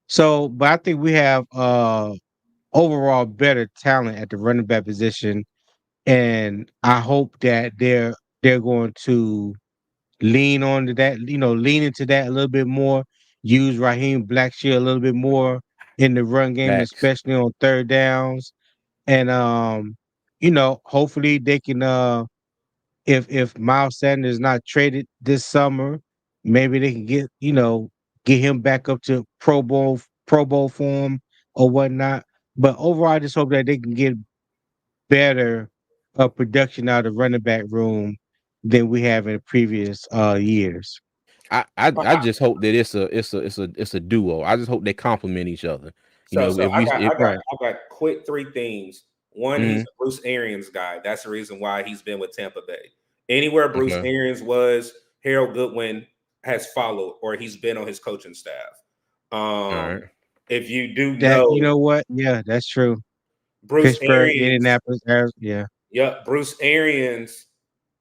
So but I think we have overall better talent at the running back position, and I hope that they're going to lean on to that, lean into that a little bit more. Use Raheem Blackshear a little bit more in the run game, Facts. especially on third downs. And hopefully they can if Miles Sanders is not traded this summer, maybe they can get him back up to Pro Bowl form or whatnot. But overall, I just hope that they can get better production out of the running back room than we have in previous years. I just hope that it's a duo. I just hope they complement each other. You So know, so if we if Right. I got quick three things. One, he's mhm, a Bruce Arians guy. That's the reason why he's been with Tampa Bay. Anywhere Bruce okay, Arians was, Harold Goodwin has followed or he's been on his coaching staff. all right, Um, if you do That you know, know what? Yeah, that's true. Bruce Pittsburgh, Arians, Indianapolis, yeah. yep, Bruce Arians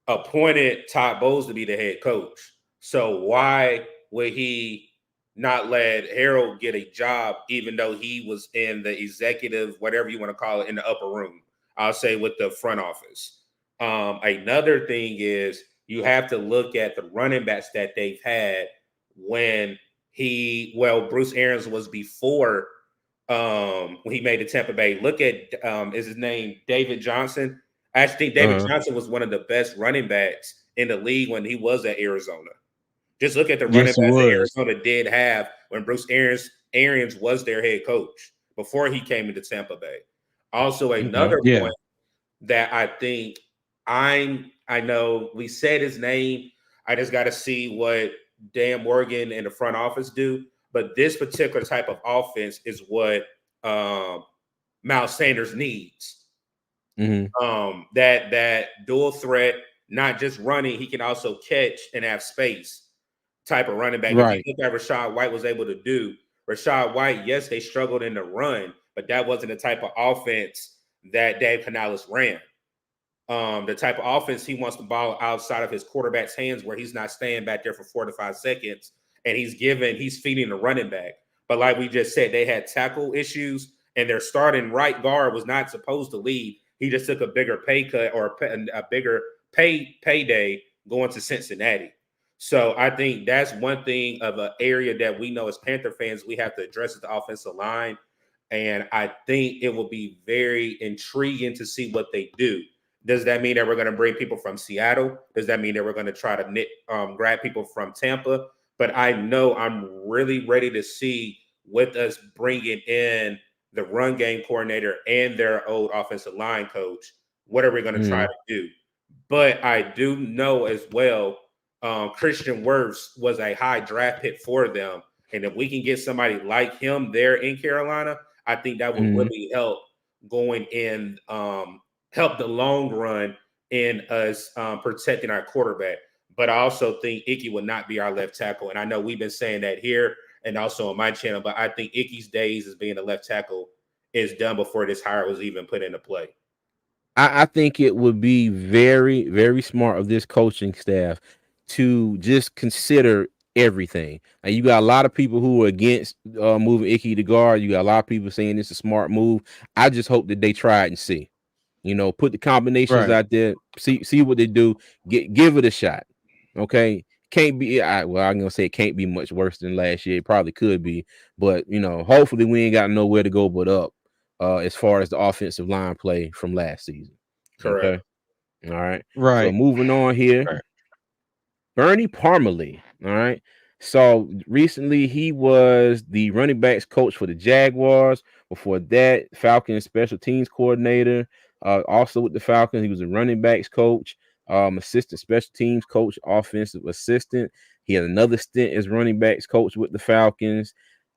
appointed Todd Bowles to be the head coach. So why would he not let Harold get a job, even though he was in the executive, whatever you want to call it, in the upper room? I'll say with the front office. Another thing is you have to look at the running backs that they've had when Bruce Arians was before when he made the Tampa Bay. Look at is his name David Johnson? I actually think David uh-huh, Johnson was one of the best running backs in the league when he was at Arizona. Just look at the running Yes, it backs that was. Arizona did have when Bruce Arians was their head coach before he came into Tampa Bay. Also, okay, another Yeah. point that I think I know we said his name. I just got to see what Dan Morgan and the front office do. But this particular type of offense is what um, Miles Sanders needs. mhm, That dual threat, not just running, he can also catch and have space type of running back. If you Right. look at Rashad White was able to do, Rashad White, yes, they struggled in the run, but that wasn't the type of offense that Dave Canales ran. The type of offense he wants the ball outside of his quarterback's hands where he's not staying back there for 4 to 5 seconds and he's feeding the running back. But like we just said, they had tackle issues and their starting right guard was not supposed to lead. He just took a bigger pay cut or a bigger payday going to Cincinnati. So I think that's one thing of an area that we know as Panther fans we have to address is the offensive line. And I think it will be very intriguing to see what they do. Does that mean that we're going to bring people from Seattle? Does that mean that we're going to try to grab people from Tampa? But I know I'm really ready to see with us bringing in the run game coordinator and their old offensive line coach, what are we going to try mhm, to do? But I do know as well, Christian Wirfs was a high draft pick for them. And if we can get somebody like him there in Carolina, I think that would mhm. really help going in help the long run in us protecting our quarterback. But I also think Icky would not be our left tackle. And I know we've been saying that here and also on my channel, but I think Icky's days as being a left tackle is done before this hire was even put into play. I think it would be very, very smart of this coaching staff to just consider everything. And you got a lot of people who are against moving Icky to guard. You got a lot of people saying it's a smart move. I just hope that they try it and see. You know, put the combinations Right. out there, see what they do, give it a shot. Okay. Can't be well, I'm gonna say it can't be much worse than last year. It probably could be, but hopefully we ain't got nowhere to go but up as far as the offensive line play from last season. Correct. Okay. All right. So Right. moving on here. Right. Bernie Parmalee. All right. So recently he was the running backs coach for the Jaguars. Before that, Falcons special teams coordinator. Also with the Falcons, he was a running backs coach, assistant special teams coach, offensive assistant. He had another stint as running backs coach with the Falcons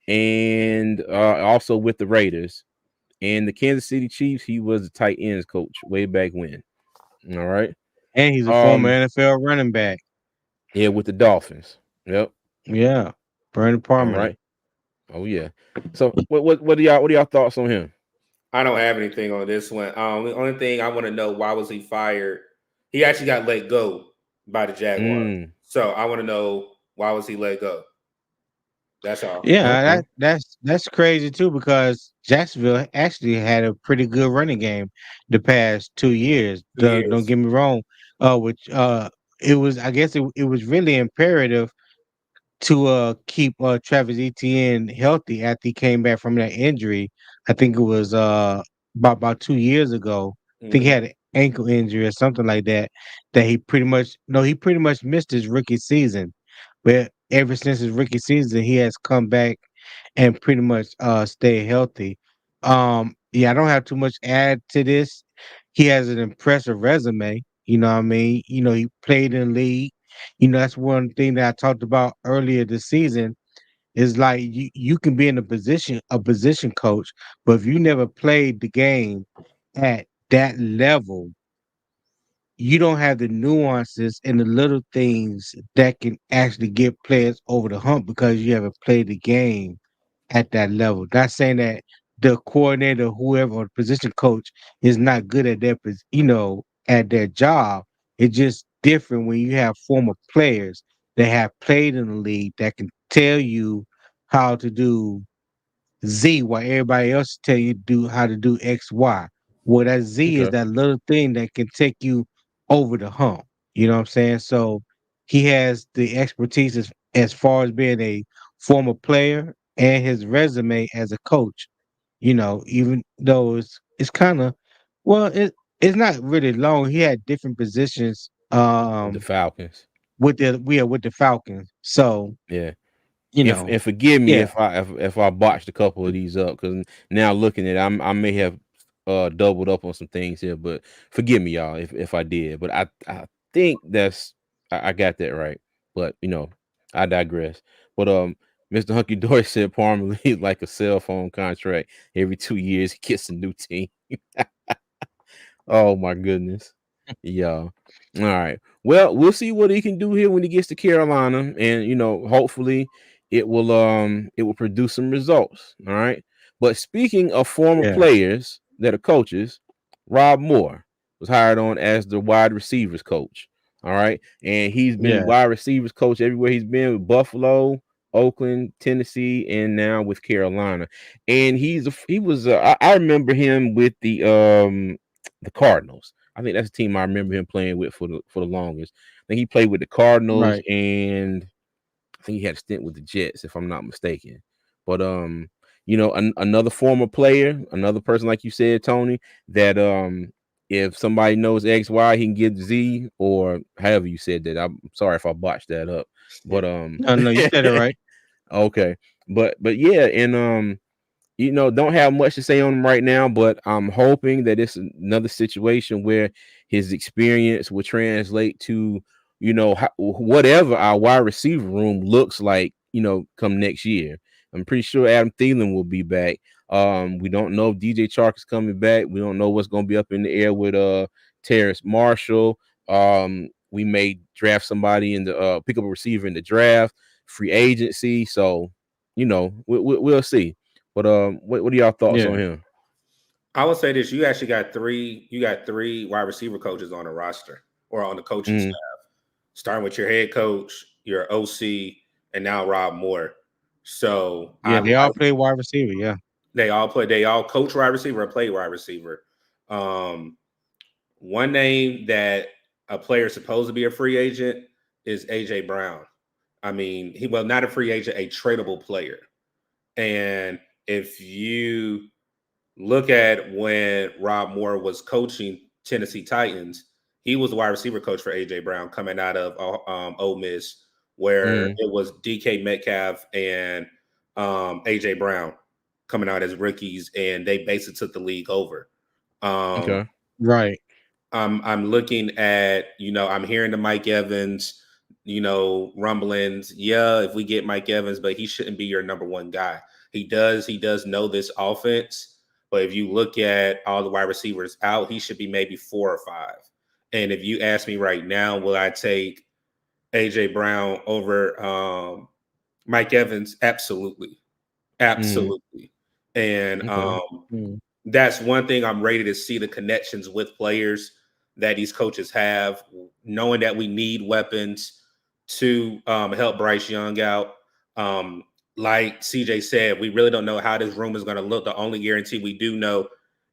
and also with the Raiders. And the Kansas City Chiefs, he was the tight ends coach way back when. All right. And he's a former Um, NFL running back. yeah, with the Dolphins. Yep. Yeah. Brandon All Parmalee. right. Oh yeah. So what are y'all thoughts on him? I don't have anything on this one. The only thing I want to know why was he fired? He actually got let go by the Jaguars. Mm. So I want to know why was he let go? That's all. Yeah, Okay. that's crazy too because Jacksonville actually had a pretty good running game the past 2 years. 2 years. Don't get me wrong. Which it was I guess it was really imperative to keep Travis Etienne healthy after he came back from that injury. I think it was about 2 years ago. I think he Hmm. had an ankle injury or something like that. That he pretty much no, he pretty much missed his rookie season. But ever since his rookie season, he has come back and pretty much stay healthy. Yeah, I don't have too much to add to this. He has an impressive resume. You know what I mean? You know, he played in the league. You know, that's one thing that I talked about earlier this season is like you can be in a position coach, but if you never played the game at that level, you don't have the nuances and the little things that can actually get players over the hump because you haven't played the game at that level. Not saying that the coordinator, whoever, or the position coach is not good at at their job. It's just different when you have former players that have played in the league that can tell you how to do Z while everybody else tell you do how to do X, Y. Well, that Z is Okay. that little thing that can take you over the hump. You know what I'm saying? So he has the expertise as far as being a former player and his resume as a coach. You know, even though it's kind of well, it's not really long. He had different positions With the Falcons. with the Falcons. So, Yeah. you If know, and forgive me yeah, if I botched a couple of these up because now looking at it, I may have doubled up on some things here, but forgive me, y'all, if I did. But I think I got that right. But I digress. But Mr. Hunky Dory said Parmalee is like a cell phone contract. Every 2 years he gets a new team. Oh my goodness. Yeah. All right. Well, we'll see what he can do here when he gets to Carolina, and hopefully it will produce some results. All right. But speaking of former yeah, players that are coaches, Rob Moore was hired on as the wide receivers coach. All right. And he's been yeah, wide receivers coach everywhere he's been with Buffalo, Oakland, Tennessee, and now with Carolina. And he was I remember him with the Cardinals. I think that's the team I remember him playing with for the longest. I think he played with the Cardinals, right. and I think he had a stint with the Jets, if I'm not mistaken. But another former player, another person like you said, Tony, that if somebody knows X, Y, he can get Z, or however you said that. I'm sorry if I botched that up, but No, no, you said it right. okay, but yeah, and don't have much to say on him right now, but I'm hoping that it's another situation where his experience will translate to, whatever our wide receiver room looks like, come next year. I'm pretty sure Adam Thielen will be back. We don't know if DJ Chark is coming back. We don't know what's going to be up in the air with Terrace Marshall. We may draft somebody in the pick up a receiver in the draft, free agency. So, we'll see. But what are y'all thoughts Yeah, on him? I would say this: you actually got three. You got three wide receiver coaches on the roster or on the coaching Mm, staff, starting with your head coach, your OC, and now Rob Moore. So yeah, they all play wide receiver. Yeah, they all play. They all coach wide receiver or play wide receiver. Um, One name that a player is supposed to be a free agent is AJ Brown. I mean, he well not a free agent, a tradable player. And if you look at when Rob Moore was coaching Tennessee Titans, he was the wide receiver coach for AJ Brown coming out of Ole Miss, where mm, it was DK Metcalf and AJ Brown coming out as rookies, and they basically took the league over. Um, okay. right. I'm looking at, I'm hearing the Mike Evans, rumblings. Yeah, if we get Mike Evans, but he shouldn't be your number one guy. He does know this offense, but if you look at all the wide receivers out, he should be maybe 4 or 5. And if you ask me right now, will I take AJ Brown over Mike Evans? Absolutely. Mm, Absolutely. And okay. Mm. that's one thing I'm ready to see the connections with players that these coaches have, knowing that we need weapons to help Bryce Young out. Um, like CJ said, we really don't know how this room is going to look. The only guarantee we do know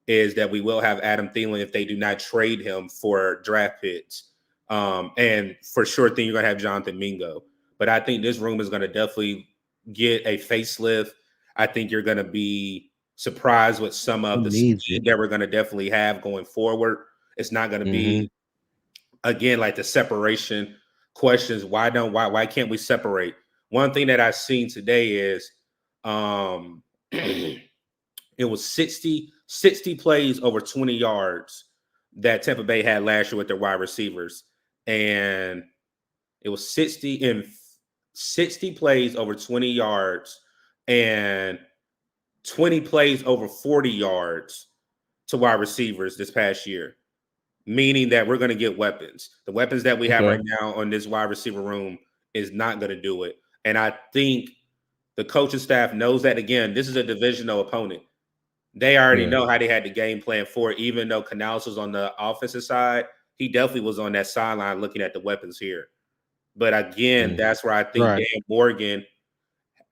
is that we will have Adam Thielen if they do not trade him for draft picks. And for sure thing, you're going to have Jonathan Mingo. But I think this room is going to definitely get a facelift. I think you're going to be surprised with some He of the needs it. speed that we're going to definitely have going forward. It's not going to Mm-hmm. be, again, like the separation questions. Why can't we separate? One thing that I've seen today is it was 60 plays over 20 yards that Tampa Bay had last year with their wide receivers. And it was 60 plays over 20 yards and 20 plays over 40 yards to wide receivers this past year, meaning that we're going to get weapons. The weapons that we have Okay. right now on this wide receiver room is not going to do it. And I think the coaching staff knows that. Again, this is a divisional opponent. They already Yeah. know how they had the game plan for it, even though Canales was on the offensive side. He definitely was on that sideline looking at the weapons here. But again, Mm. that's where I think Right. Dan Morgan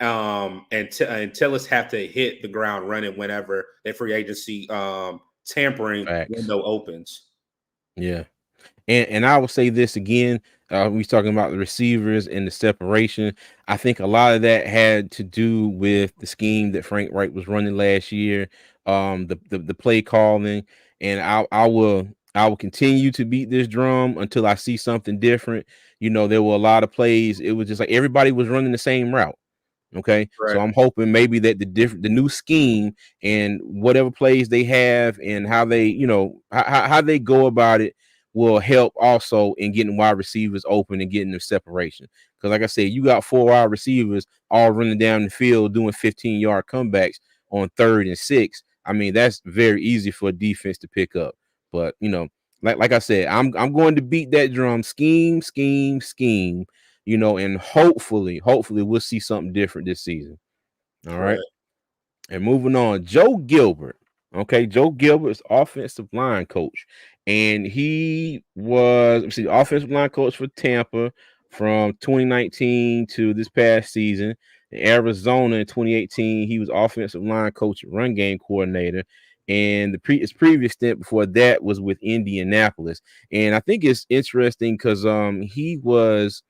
and Tillis have to hit the ground running whenever the free agency tampering Facts. window opens. Yeah. And I will say this again. We was talking about the receivers and the separation. I think a lot of that had to do with the scheme that Frank Wright was running last year. The play calling, and I will continue to beat this drum until I see something different. There were a lot of plays. It was just like everybody was running the same route. Okay, so Right. I'm hoping maybe that the new scheme and whatever plays they have and how they, how they go about it will help also in getting wide receivers open and getting them separation. Because like I said, you got 4 wide receivers all running down the field doing 15-yard comebacks on 3rd and 6. I mean, that's very easy for a defense to pick up. But like I said, I'm going to beat that drum. Scheme, scheme, scheme. And hopefully we'll see something different this season. All right. Right. And moving on, Joe Gilbert. Okay, Joe Gilbert's offensive line coach. And he was, offensive line coach for Tampa from 2019 to this past season. In Arizona in 2018, he was offensive line coach and run game coordinator. And his previous stint before that was with Indianapolis. And I think it's interesting because he was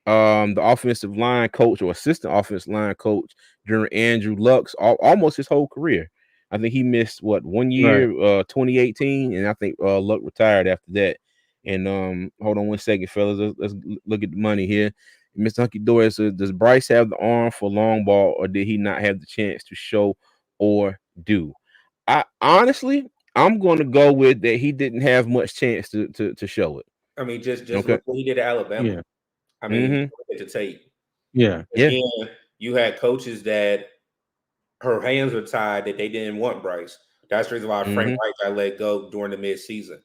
the offensive line coach or assistant offensive line coach during Andrew Luck's almost his whole career. I think he missed one Right. year, 2018, and I think Luck retired after that. And hold on one second, fellas. Let's look at the money here. Mr. Hunky Dory says, does Bryce have the arm for long ball, or did he not have the chance to show or do? I honestly, I'm going to go with that. He didn't have much chance to show it. I mean, just Okay. look what he did at Alabama. Yeah. I mean, Mm-hmm. look at the tape. Yeah. Yeah. Again, you had coaches that her hands were tied that they didn't want Bryce. That's the reason why Frank Mm-hmm. Wright got let go during the midseason.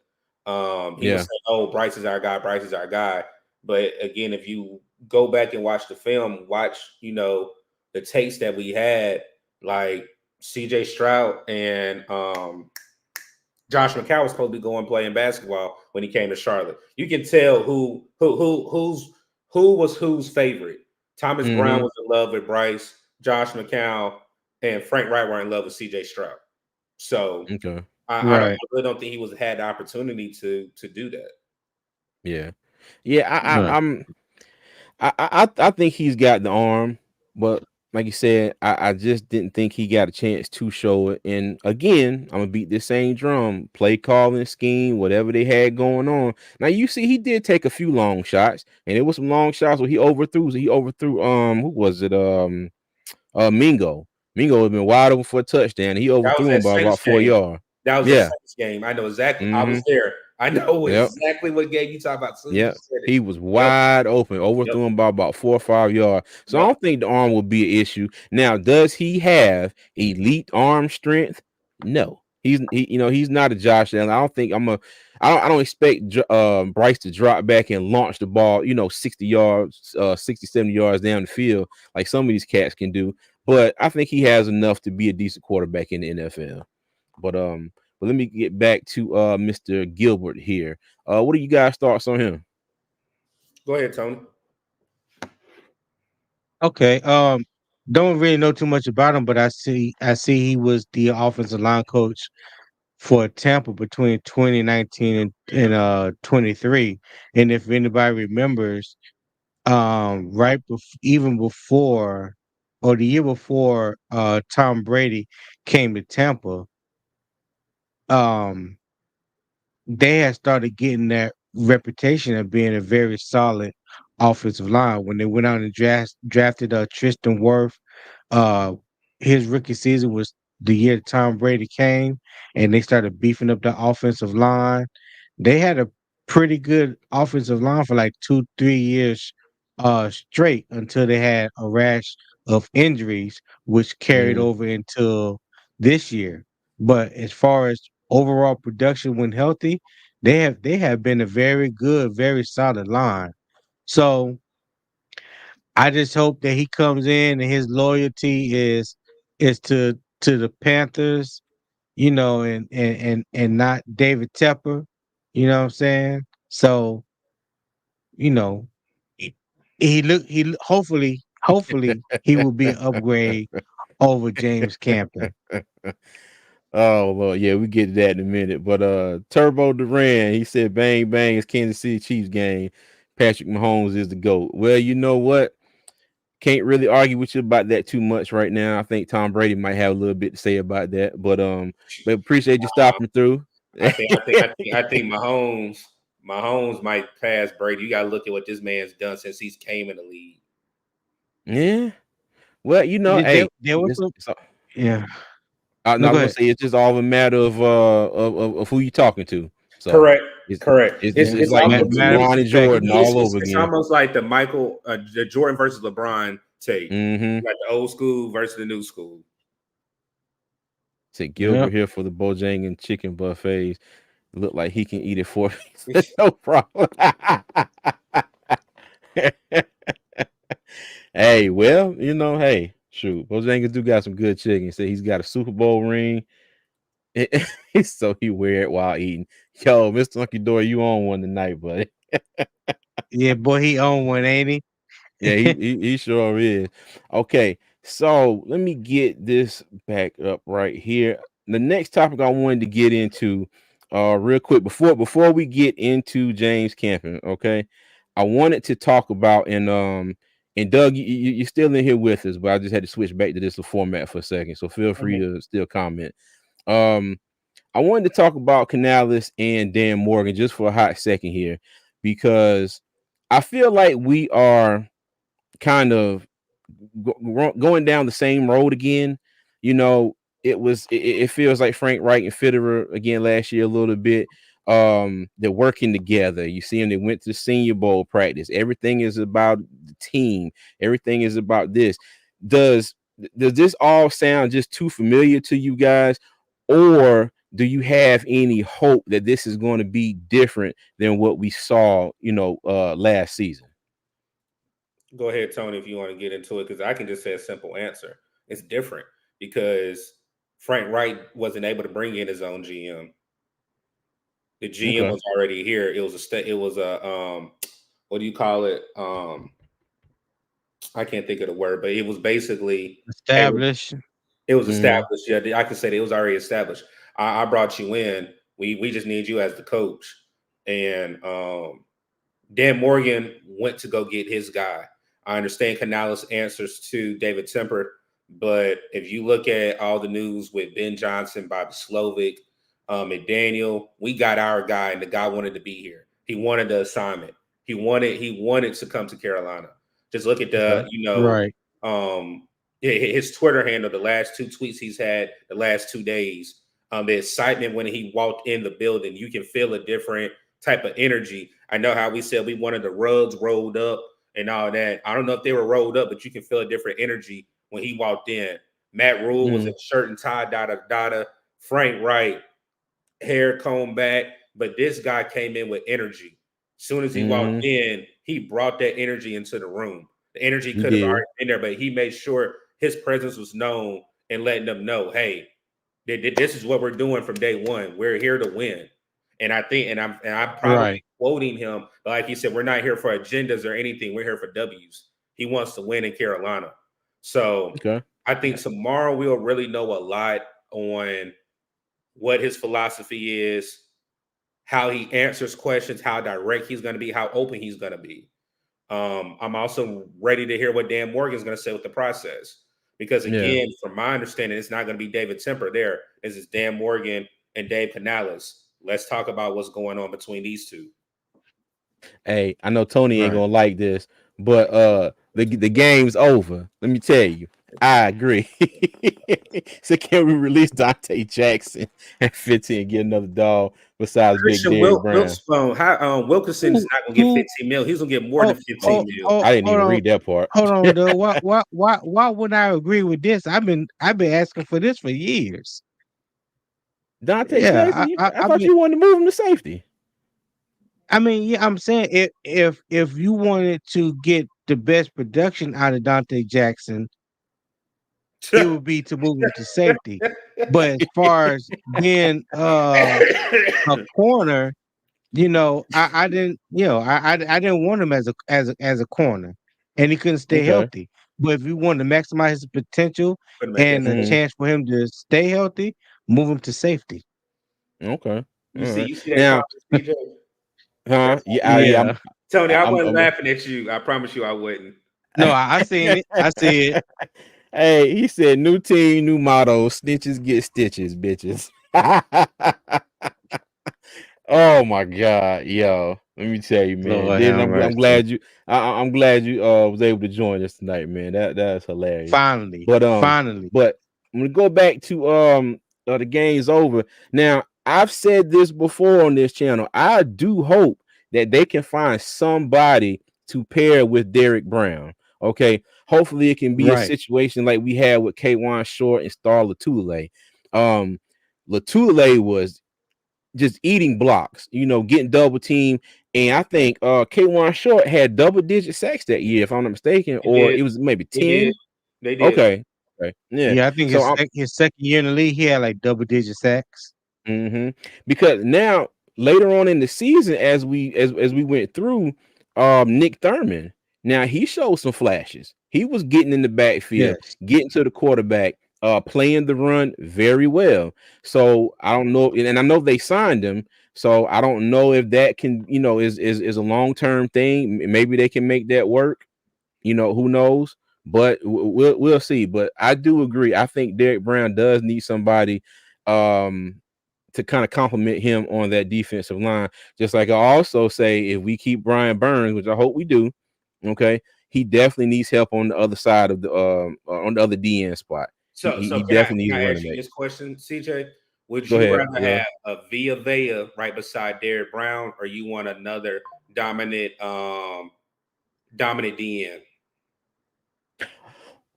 He was Yeah. saying, "Oh, Bryce is our guy. Bryce is our guy." But again, if you go back and watch the film, watch the takes that we had, like C.J. Stroud and Josh McCown was supposed to be going playing basketball when he came to Charlotte. You can tell who was whose favorite. Thomas Brown Mm-hmm. was in love with Bryce. Josh McCown and Frank Wright were in love with C.J. Stroud. So Okay. I Right. really don't think he had the opportunity to do that. Yeah. Yeah. Right. I think he's got the arm, but like you said, I just didn't think he got a chance to show it. And again, I'm gonna beat this same drum, play calling scheme, whatever they had going on. Now you see, he did take a few long shots, and it was some long shots where he overthrew. He overthrew who was it? Mingo. Mingo had been wide open for a touchdown. He That was overthrew him that by about Saints 4 game. yards. That was that Yeah. Saints game. I know exactly. I Mm-hmm. was there. I know Yep. exactly what game you talk about as soon as you Yep. said it. He was Yep. wide open, Yep. overthrew him by about 4 or 5 yards. So I Yep. don't think the arm will be an issue. Now, does he have elite arm strength? No. He's not a Josh Allen. I don't expect Bryce to drop back and launch the ball, 60 yards, 60, 70 yards down the field like some of these cats can do. But I think he has enough to be a decent quarterback in the NFL. But let me get back to Mr. Gilbert here. What do you guys thoughts on him? Go ahead, Tony. Okay. don't really know too much about him, but I see he was the offensive line coach for Tampa between 2019 and 23. And if anybody remembers, even before or the year before Tom Brady came to Tampa, um they had started getting that reputation of being a very solid offensive line when they went out and drafted Tristan Wirth. Uh, his rookie season was the year Tom Brady came, and they started beefing up the offensive line. They had a pretty good offensive line for like 2, 3 years straight until they had a rash of injuries, which carried Mhm. over until this year. But as far as overall production when healthy, they have been a very good, very solid line. So I just hope that he comes in and his loyalty is to the Panthers, and not David Tepper. You know what I'm saying? So, you know, he, hopefully he will be an upgrade over James Campen. Oh Lord, yeah, we get to that in a minute. But Turbo Duran, he said bang bang, it's Kansas City Chiefs game. Patrick Mahomes is the GOAT. Well, you know what? Can't really argue with you about that too much right now. I think Tom Brady might have a little bit to say about that. But appreciate you stopping through. I think Mahomes might pass Brady. You got to look at what this man's done since he's came in the league. Yeah. Well, There, hey, there was some, yeah. no, No, I go was gonna ahead. say it's just all a matter of who you talking to. So Correct. it's Correct. it's It's it's, Yeah, it's it's like almost to matter of me. LeBron and To perspective. Jordan me, it's, all it's, over it's again. almost like the Jordan versus LeBron take, Mm-hmm. like the old school versus the new school. Said Yeah. Gilbert here for the Bojangles chicken buffets. Look like he can eat it for me. No problem. Hey, well, hey, shoot, Bojangles do got some good chicken. Say he's got a Super Bowl ring, so he wear it while eating. Yo, Mr. Unky Door, you on one tonight, buddy? Yeah, boy, he owned one, ain't Yeah, he, he? he he sure is. Okay, so let me get this back up right here. The next topic I wanted to get into, real quick before we get into James Campen, okay, I wanted to talk about and Doug, you're still in here with us, but I just had to switch back to this format for a second, so feel free Mhm. to still comment. Um, I wanted to talk about Canales and Dan Morgan just for a hot second here because I feel like we are kind of going down the same road again. You know, it feels like Frank Wright and Fitterer again last year a little bit. They're working together. You see them, they went to the Senior Bowl practice. Everything is about the team. Everything is about this. Does does this all sound just too familiar to you guys? Or do you have any hope that this is going to be different than what we saw, last season? Go ahead, Tony, if you want to get into it, because I can just say a simple answer. It's different because Frank Wright wasn't able to bring in his own GM. The GM Okay. was already here. It was a what do you call it? I can't think of the word, but it was basically, hey, Established. it was Mm-hmm. established. Yeah, I could say that it was already established. I brought you in. We just need you as the coach, and Dan Morgan went to go get his guy. I understand Canales answers to David Temper, but if you look at all the news with Ben Johnson, Bobby Slovic, and Daniel, we got our guy, and the guy wanted to be here. He wanted the assignment. He wanted to come to Carolina. Just look at Okay. Right. um, his Twitter handle, the last two tweets he's had the last 2 days. The excitement when he walked in the building, you can feel a different type of energy. I know how we said we wanted the rugs rolled up and all that. I don't know if they were rolled up, but you can feel a different energy when he walked in. Matt Rule was Mm-hmm. in shirt and tie, dada. Frank Wright, hair combed back, but this guy came in with energy. As soon as he walked Mm-hmm. in, he brought that energy into the room. The energy He could have did. already been there, but he made sure his presence was known and letting them know, hey, this is what we're doing from day one. We're here to win. And I think, and I'm probably Right. quoting him, but like he said, we're not here for agendas or anything. We're here for W's. He wants to win in Carolina. So Okay. I think tomorrow we'll really know a lot on what his philosophy is, how he answers questions, how direct he's going to be, how open he's going to be. I'm also ready to hear what Dan Morgan's going to say with the process. Because Yeah. again, from my understanding, it's not going to be David Temper there. This is Dan Morgan and Dave Canales. Let's talk about what's going on between these two. Hey, I know Tony ain't Right. gonna like this, but the game's over. Let me tell you. I agree. So can we release Dante Jackson at 15 and get another dog besides Big Christian Derrick Brown? Wilkinson is Who not going to get who 15 mil. He's going to get more oh than 15 oh mil. oh I didn't hold even on. read that part. Hold on, though. Why would I agree with this? I've been asking for this for years. Dante Yeah, Jackson, I I've thought been. you wanted to move him to safety. I mean, yeah, I'm saying if you wanted to get the best production out of Dante Jackson, it would be to move him to safety. But as far as being a corner, I didn't, I didn't want him as a corner, and he couldn't stay Okay. healthy. But if you wanted to maximize his potential Couldn't make that and a Hmm. switch. chance for him to stay healthy, move him to safety. Okay. You All see, right. you see that Now, comment, CJ? huh? That's Yeah, yeah. Yeah. Tony. I wasn't I'm laughing at you. I promise you, I wouldn't. No, I seen it. I see it. Hey, he said, "New team, new motto: snitches get stitches, bitches." Oh my god, yo! Let me tell you, man. Lord Then have I'm mercy. glad you. I'm glad you was able to join us tonight, man. That's hilarious. Finally, But finally. but I'm gonna go back to the game's over. Now I've said this before on this channel. I do hope that they can find somebody to pair with Derek Brown. Okay, hopefully it can be a Right. situation like we had with Kwan Short and Star Latule. Um, Latule was just eating blocks, getting double team. And I think Kwan Short had double digit sacks that year, if I'm not mistaken, They or did. it was maybe They did. 10. They did. Okay. Okay. Yeah. Yeah, I think So his I'm his second year in the league, he had like double digit sacks. because now later on in the season, as we went through, Nick Thurman, now he showed some flashes. He was getting in the backfield, Yes. getting to the quarterback, playing the run very well. So I don't know, and I know they signed him. So I don't know if that can, is a long-term thing. Maybe they can make that work. Who knows? But we'll see. But I do agree. I think Derek Brown does need somebody to kind of compliment him on that defensive line. Just like I also say, if we keep Brian Burns, which I hope we do, okay, he definitely needs help on the other side of the on the other DN spot. He, So, he, so he can I definitely can needs a I running ask you back. this question, CJ? Would Go you ahead. rather Yeah. have a Via Vea right beside Derrick Brown, or you want another dominant DN?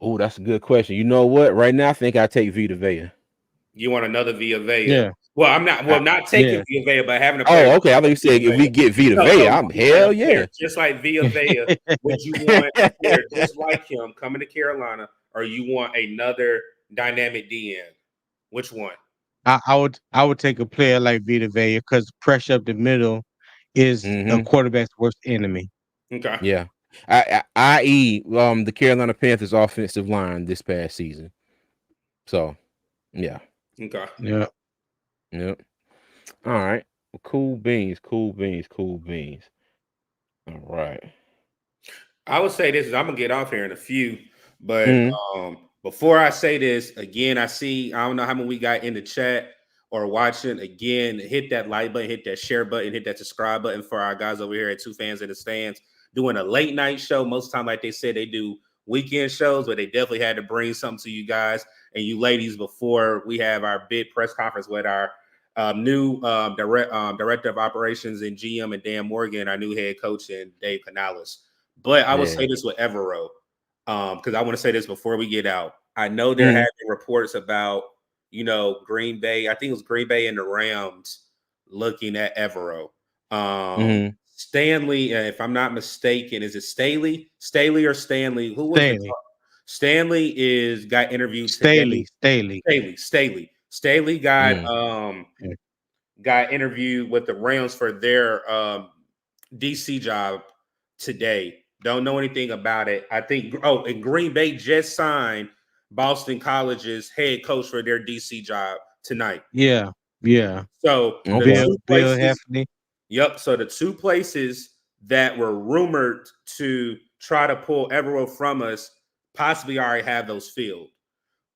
Oh, that's a good question. You know what? Right now, I think I take Vita Vea. You want another Via Vea? Yeah. Well, I'm not. I, Well, not taking Yeah. Via Vea, but having a player oh, okay. I thought you Via said if we Vea. get Vita No, Vea, no, I'm you want hell a player yeah. just like Via Vea. Would you want a player just like him coming to Carolina, or you want another dynamic DN? Which one? I would take a player like Vita Vea because pressure up the middle is a Hmm. quarterback's worst enemy. Okay. Yeah. I.e. The Carolina Panthers offensive line this past season. So yeah. Okay. Yeah. Yep. All right. Cool beans. Cool beans. Cool beans. All right. I would say this is I'm gonna get off here in a few, but Mm, before I say this again, I don't know how many we got in the chat or watching. Again, hit that like button, hit that share button, hit that subscribe button for our guys over here at Two Fans in the Stands doing a late night show. Most of the time, like they said, they do weekend shows, but they definitely had to bring something to you guys and you ladies before we have our big press conference with our new director of operations and GM and Dan Morgan, our new head coach and Dave Canales. But I will yeah. say this with Evero, because I want to say this before we get out. I know there have Mm, been reports about, Green Bay. I think it was Green Bay and the Rams looking at Evero. mm-hmm. Stanley, if I'm not mistaken, is it Staley? Staley or Stanley? Who was the Staley. Stanley is got interviewed today. Staley. Staley. Staley got Mm, Yeah. interviewed with the Rams for their DC job today. Don't know anything about it. I think. Oh, and Green Bay just signed Boston College's head coach for their DC job tonight. Yeah, yeah. So the Okay. two Bill places. Hefney. Yep. So the two places that were rumored to try to pull Evero from us possibly already have those filled.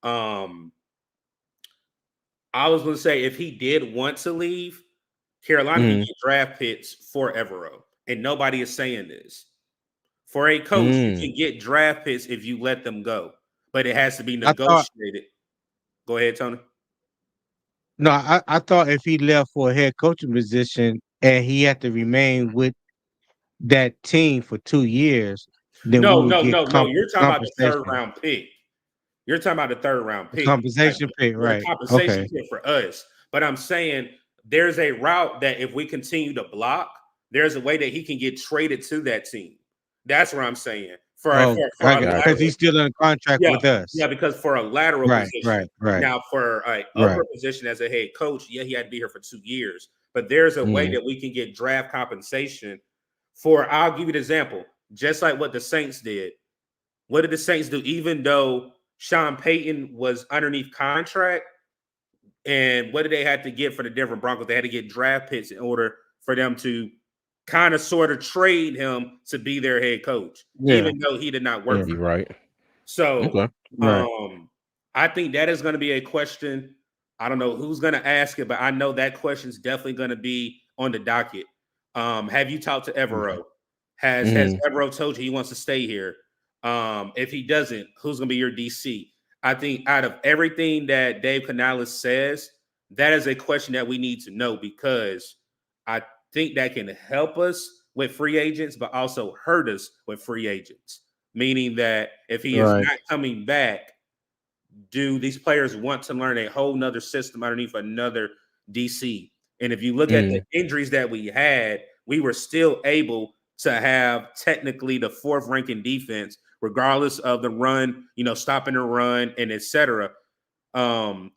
Um, I was going to say if he did want to leave, Carolina can Mm, get draft picks for Evero, and nobody is saying this. For a coach, you mm. can get draft picks if you let them go, but it has to be I thought negotiated. Go ahead, Tony. no, I thought if he left for a head coaching position and he had to remain with that team for 2 years, then we No, would no, get no, no. You're talking about the third compensation. round pick. You're talking about the third round pick. Like Compensation pay, the right? compensation Okay. pick for us. But I'm saying there's a route that if we continue to block, there's a way that he can get traded to that team. That's what I'm saying. Oh, For a because Gotcha. he's lateral, still in a contract yeah, with us. yeah, because for a lateral Right, position. right, right, Now, for a right. upper position as a head coach, yeah, he had to be here for 2 years. But there's a way Mm, that we can get draft compensation for. I'll give you an example, just like what the Saints did. What did the Saints do? Even though Sean Payton was underneath contract, and what did they have to get for the Denver Broncos? They had to get draft picks in order for them to kind of sort of trade him to be their head coach, Yeah, even though he did not yeah. work for you're them. right. So Okay. Right. I think that is going to be a question. I don't know who's going to ask it, but I know that question is definitely going to be on the docket. Have you talked to Okay. Evero? Has Mm, Evero told you he wants to stay here? If he doesn't, who's going to be your DC? I think out of everything that Dave Canales says, that is a question that we need to know because I think that can help us with free agents, but also hurt us with free agents. Meaning that if he is Right. not coming back, do these players want to learn a whole nother system underneath another DC? And if you look at the mm. injuries that we had, we were still able to have technically the fourth ranking defense, regardless of the run, stopping the run and etc.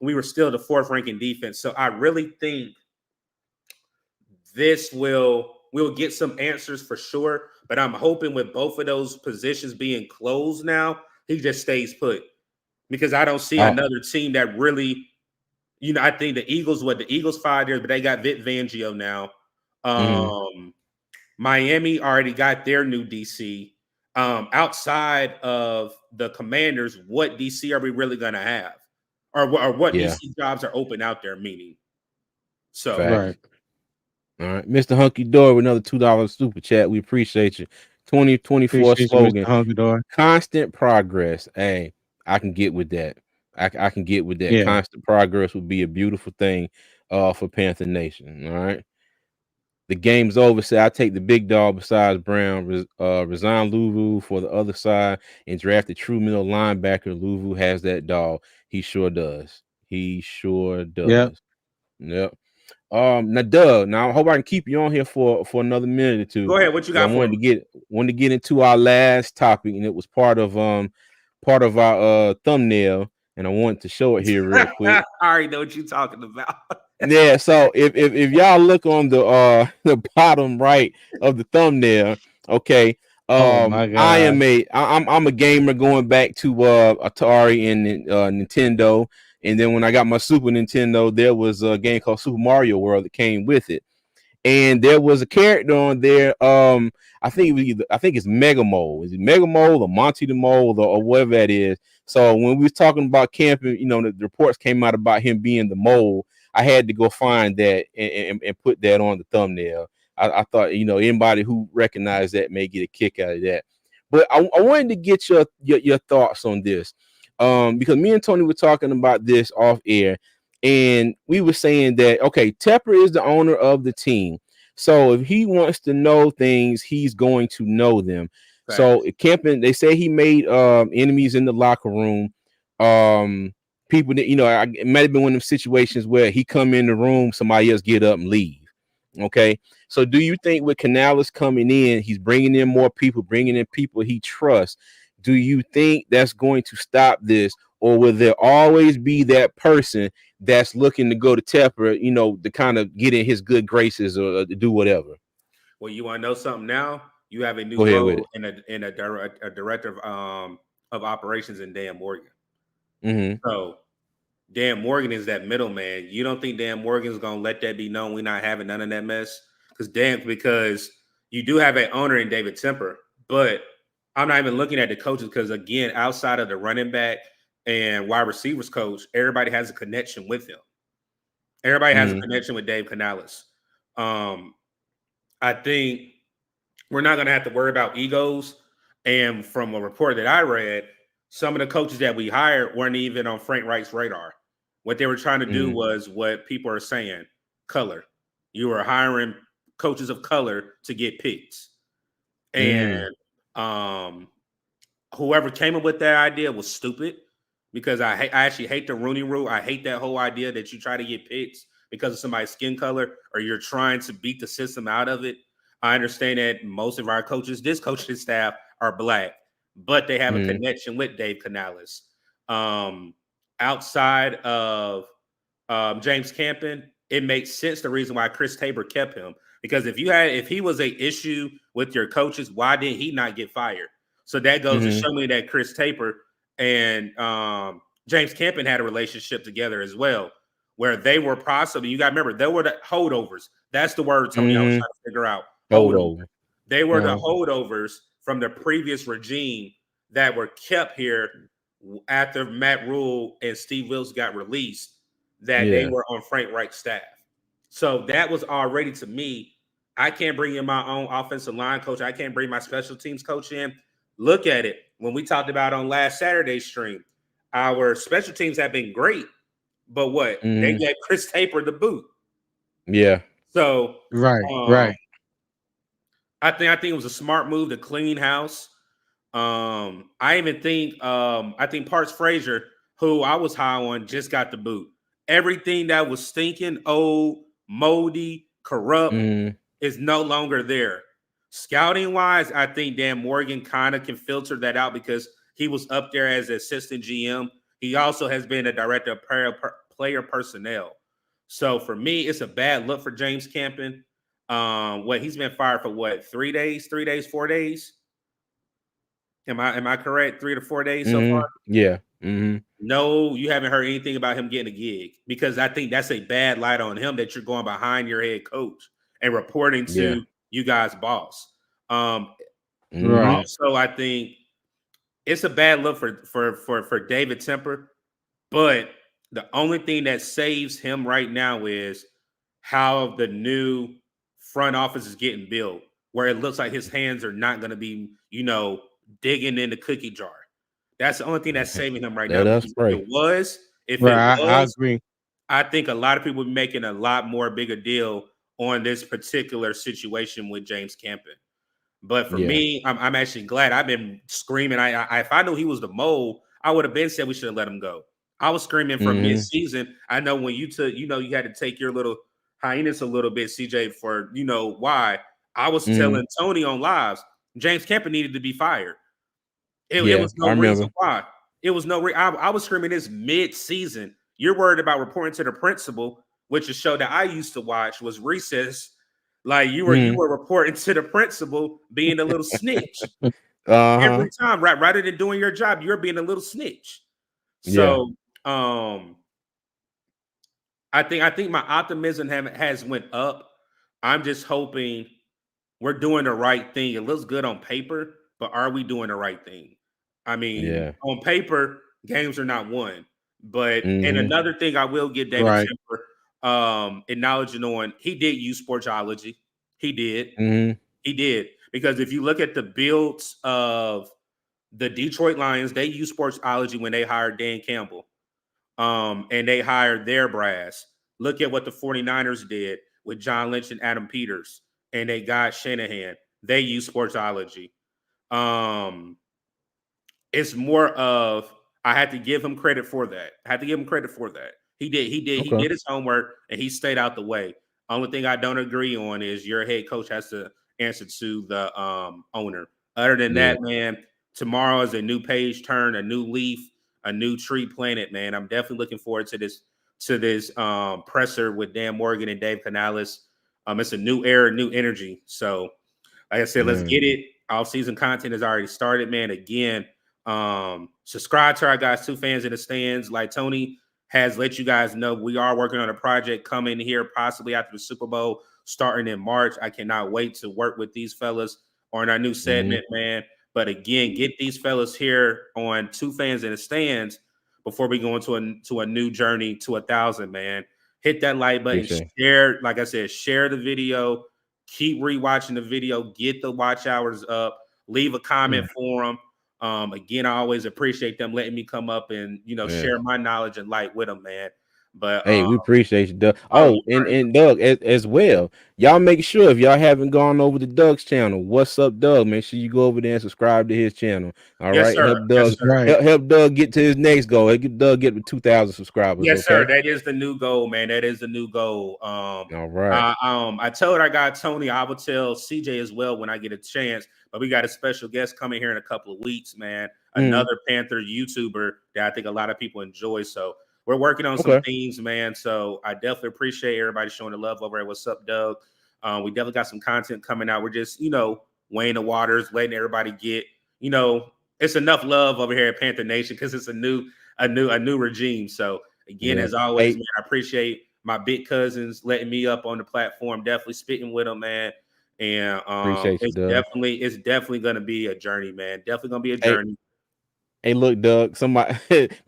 We were still the fourth ranking defense. So I really think we'll get some answers for sure. But I'm hoping with both of those positions being closed now, he just stays put because I don't see Uh, another team that really, I think the Eagles 5 years, but they got Vic Fangio now. mm, Miami already got their new DC. Outside of the Commanders, what DC are we really going to have? Or what yeah. DC jobs are open out there, meaning? So, Facts. Right. All right, Mr. Hunky Door with another $2 super chat. We appreciate you. 2024 Appreciate you, Mr. slogan: Hunkador. constant progress. Hey, I can get with that. I can get with that. Yeah. Constant progress would be a beautiful thing for Panther Nation. All right. The game's over. Say I take the big dog besides Brown. Resign Louvu for the other side and draft a true middle linebacker. Louvu has that dog. He sure does. He sure Yep. does. Yep. Now, Doug. Now, I hope I can keep you on here for another minute or two go ahead. What you because I got for me? wanted to get into our last topic, and it was part of our thumbnail, and I wanted to show it here real quick. I already know what you're talking about. Yeah, so if y'all look on the the bottom right of the thumbnail, okay, Oh my I am God. I'm a gamer going back to Atari and Nintendo, and then when I got my Super Nintendo, there was a game called Super Mario World that came with it, and there was a character on there. I think it was I think it's Mega Mole. Is it Mega Mole or Monty the Mole or whatever that is? So when we was talking about camping, the reports came out about him being the mole. I had to go find that and put that on the thumbnail. I thought anybody who recognized that may get a kick out of that. But I wanted to get your thoughts on this, because me and Tony were talking about this off air, and we were saying that okay, Tepper is the owner of the team, so if he wants to know things, he's going to know them. So Facts. Campen, they say he made enemies in the locker room. People that it might have been one of them situations where he come in the room, somebody else get up and leave. Okay, so do you think with Canales coming in, he's bringing in more people, bringing in people he trusts? Do you think that's going to stop this, or will there always be that person that's looking to go to Tepper, to kind of get in his good graces or to do whatever? Well, you want to know something now? You have a new Go ahead with role it. in a director of operations in Dan Morgan. Mm-hmm. So Dan Morgan is that middleman. You don't think Dan Morgan's gonna let that be known? We're not having none of that mess because you do have an owner in David Temper, but I'm not even looking at the coaches because again, outside of the running back and wide receivers coach, everybody has a connection with him. Everybody has a Mm-hmm. connection with Dave Canales. Um, I think we're not going to have to worry about egos. And from a report that I read, some of the coaches that we hired weren't even on Frank Wright's radar. What they were trying to do Mm-hmm. was what people are saying: color. You were hiring coaches of color to get picks, Mm-hmm. and um, whoever came up with that idea was stupid because I actually hate the Rooney Rule. I hate that whole idea that you try to get picks because of somebody's skin color or you're trying to beat the system out of it. I understand that most of our coaches, this coaching staff, are black, but they have a Mm-hmm. connection with Dave Canales. Um, outside of James Campen, it makes sense the reason why Chris Tabor kept him because if he was a issue with your coaches, why didn't he not get fired? So that goes to Mm-hmm. show me that Chris Tabor and James Campen had a relationship together as well, where they were possibly, you got to remember, they were the holdovers. That's the word, Tony, I was Mm-hmm. trying to figure out. Hold Holdovers. over. They were the Right. holdovers from the previous regime that were kept here after Matt Rule and Steve Wills got released, that they Yeah. were on Frank Reich's staff. So that was already to me. I can't bring in my own offensive line coach. I can't bring my special teams coach in. Look at it. When we talked about on last Saturday's stream, our special teams have been great, but what? They Mm-hmm. gave Chris Tabor the boot. Yeah. So Right. um, Right. I think it was a smart move to clean house. I think Parks Frazier, who I was high on, just got the boot. Everything that was stinking, old, moldy, corrupt Mm-hmm. is no longer there. Scouting wise, I think Dan Morgan kind of can filter that out because he was up there as assistant GM. He also has been a director of player personnel. So for me, it's a bad look for James Campen. What he's been fired for what 3 days, 3 days, 4 days? Am I correct? 3 to 4 days so far? Mm-hmm. Yeah. Mm-hmm. No, you haven't heard anything about him getting a gig because I think that's a bad light on him that you're going behind your head coach and reporting Yeah. to you guys' boss. Um, Mm-hmm. Right. also, I think it's a bad look for David Temper, but the only thing that saves him right now is how the new front office is getting built, where it looks like his hands are not going to be, digging in the cookie jar. That's the only thing that's saving him right now. Let us Because pray. if it Right. I was, agree. I think a lot of people would be making a lot more bigger deal on this particular situation with James Campen. But for Yeah. me, I'm actually glad. I've been screaming. If I knew he was the mole, I would have been said we should have let him go. I was screaming from Mm-hmm. mid-season. I know when you took, you had to take your little hiatus a little bit, CJ, for why. I was Mm-hmm. telling Tony on lives, James Campen needed to be fired. It Yeah. was I no reason remember. why. It was no. I was screaming this mid-season. You're worried about reporting to the principal, which is a show that I used to watch was Recess. Like you Mm-hmm. were reporting to the principal, being a little snitch Uh-huh. every time, right? Rather than doing your job, you're being a little snitch. Yeah. So, I think my optimism has went up. I'm just hoping we're doing the right thing. It looks good on paper, but are we doing the right thing? I mean, Yeah. on paper, games are not won. And Mm-hmm. another thing I will give David Right. Temper acknowledging on, he did use sportsology. He did. Mm-hmm. He did. Because if you look at the builds of the Detroit Lions, they use sportsology when they hired Dan Campbell. And they hired their brass. Look at what the 49ers did with John Lynch and Adam Peters, and they got Shanahan. They use sportsology. Um, it's more of I had to give him credit for that. I had to give him credit for that. He did. He did. He Okay. did his homework and he stayed out the way. Only thing I don't agree on is your head coach has to answer to the owner. Other than Yeah. that, man, tomorrow is a new page turn, a new leaf, a new tree planted. Man, I'm definitely looking forward to this presser with Dan Morgan and Dave Canales. It's a new era, new energy. So Like I said, let's Man, get it. Off season content has already started, man. Again, subscribe to our guys, Two Fans in the Stands. Like Tony has let you guys know, we are working on a project coming here, possibly after the Super Bowl, starting in March. I cannot wait to work with these fellas on our new mhm, segment, man. But again, get these fellas here on Two Fans in the Stands before we go into a new journey to 1,000, man. Hit that like button, appreciate it. share. Like I said, share the video. Keep rewatching the video. Get the watch hours up. Leave a Yeah. comment for them. Again, I always appreciate them letting me come up and Yes. share my knowledge and light with them, man. But Hey, we appreciate you, Doug. oh, you Oh, and already and Doug as well. Y'all make sure if y'all haven't gone over to Doug's channel, what's up, Doug? Make sure you go over there and subscribe to his channel. All yes, right, sir. help Yes, Doug sir. Right. help Doug get to his next goal. Help Doug get to 2,000 subscribers. Yes, sir. Okay. That is the new goal, man. That is the new goal. All right. I told our guy Tony, I will tell CJ as well when I get a chance. But we got a special guest coming here in a couple of weeks, man. Mm, Another Panther YouTuber that I think a lot of people enjoy. So we're working on some okay. things, man. So I definitely appreciate everybody showing the love over at What's Up, Doug. We definitely got some content coming out. We're just, weighing the waters, letting everybody get, you know, it's enough love over here at Panther Nation because it's a new regime. So again, Yeah. as always, Hey, man, I appreciate my big cousins letting me up on the platform. Definitely spitting with them, man. And appreciate you, it's Doug. definitely gonna be a journey, man. Definitely gonna be a Hey, journey. hey, look, Doug. Somebody,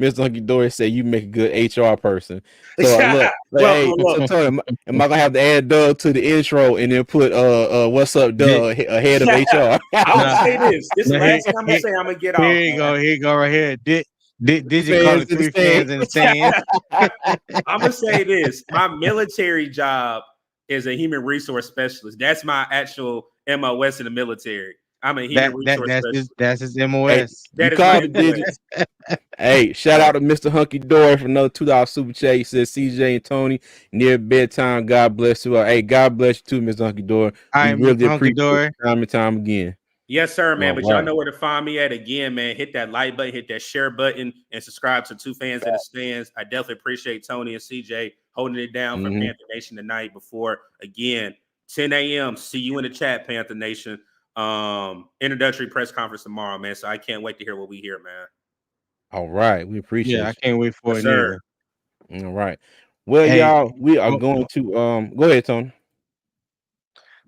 Mr. Hunky Dory said you make a good HR person. So look, Well, hey, look, so Tony, am I gonna have to add Doug to the intro and then put what's up, Did, Doug, ahead of HR? I'm gonna no, say this. This is the no, last thing I'm gonna say. I'm gonna get off, here you man. go. Here you go. Right here. Did you call Fans it in the three stand. fans in the stands? I'm gonna say this. My military job is a human resource specialist. That's my actual MOS in the military. I'm a human resource specialist. That's his Hey, MOS. you That is my called the digits. MOS. Hey, shout out to Mr. Hunky Dory for another $2 super chat. He says CJ and Tony near bedtime. God bless you. Hey, God bless you too, Mr. Hunky Dory. We I'm really Hunky appreciate it Dory. time and time again. Yes, sir, man. All But y'all right. know where to find me at. Again, man. Hit that like button, hit that share button, and subscribe to Two Fans in the Stands. I definitely appreciate Tony and CJ holding it down for Mm-hmm. Panther Nation tonight. Before again, 10 a.m. See you in the chat, Panther Nation. Introductory press conference tomorrow, man. So I can't wait to hear what we hear, man. All right. We Yeah, I appreciate can't wait for Yes, it sir. neither. you. All right. Well, Hey, y'all, we are oh, going to go ahead, Tony.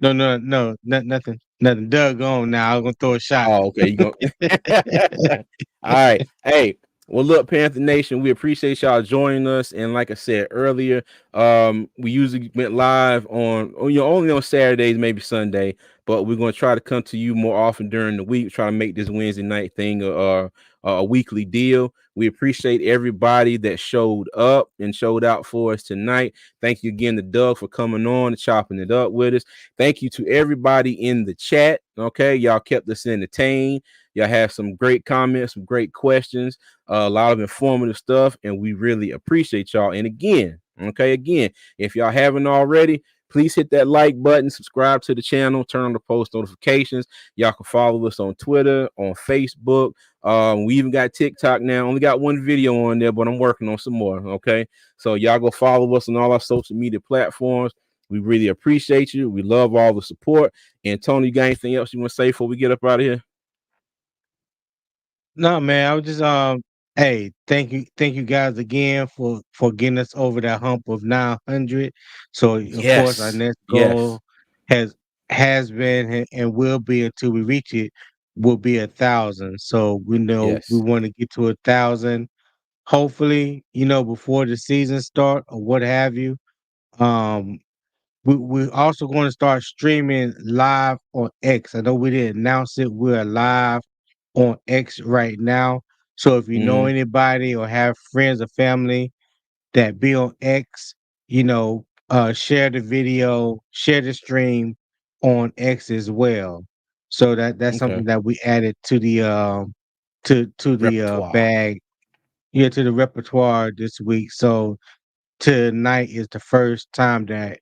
no, nothing. Doug on now. I'm gonna throw a shot. Oh, okay. You go. All right. Hey, well, look, Panther Nation, we appreciate y'all joining us. And like I said earlier, we usually went live only on Saturdays, maybe Sunday, but we're going to try to come to you more often during the week. Try to make this Wednesday night thing a weekly deal. We appreciate everybody that showed up and showed out for us tonight. Thank you again to Doug for coming on and chopping it up with us. Thank you to everybody in the chat. Okay, y'all kept us entertained. Y'all have some great comments, some great questions, a lot of informative stuff, and we really appreciate y'all. And again, if y'all haven't already, please hit that like button, subscribe to the channel, turn on the post notifications. Y'all can follow us on Twitter, on Facebook. We even got TikTok now. Only got one video on there, but I'm working on some more. Okay, so y'all go follow us on all our social media platforms. We really appreciate you. We love all the support. And Tony, you got anything else you want to say before we get up out of here? No, man, I was just hey, thank you guys again for getting us over that hump of 900. So of course our Yes. next Yes. goal has has been and will be until we reach it will be 1,000. So we know we Yes. want to get to 1,000. Hopefully, before the season start or what have you. Um, we're also going to start streaming live on X. I know we didn't announce it. We're live on X right now. So if you know Mm-hmm. anybody or have friends or family that be on X, share the video, share the stream on X as well. So that's Okay. something that we added to the Repertoire. bag, yeah, to the repertoire this week. So tonight is the first time that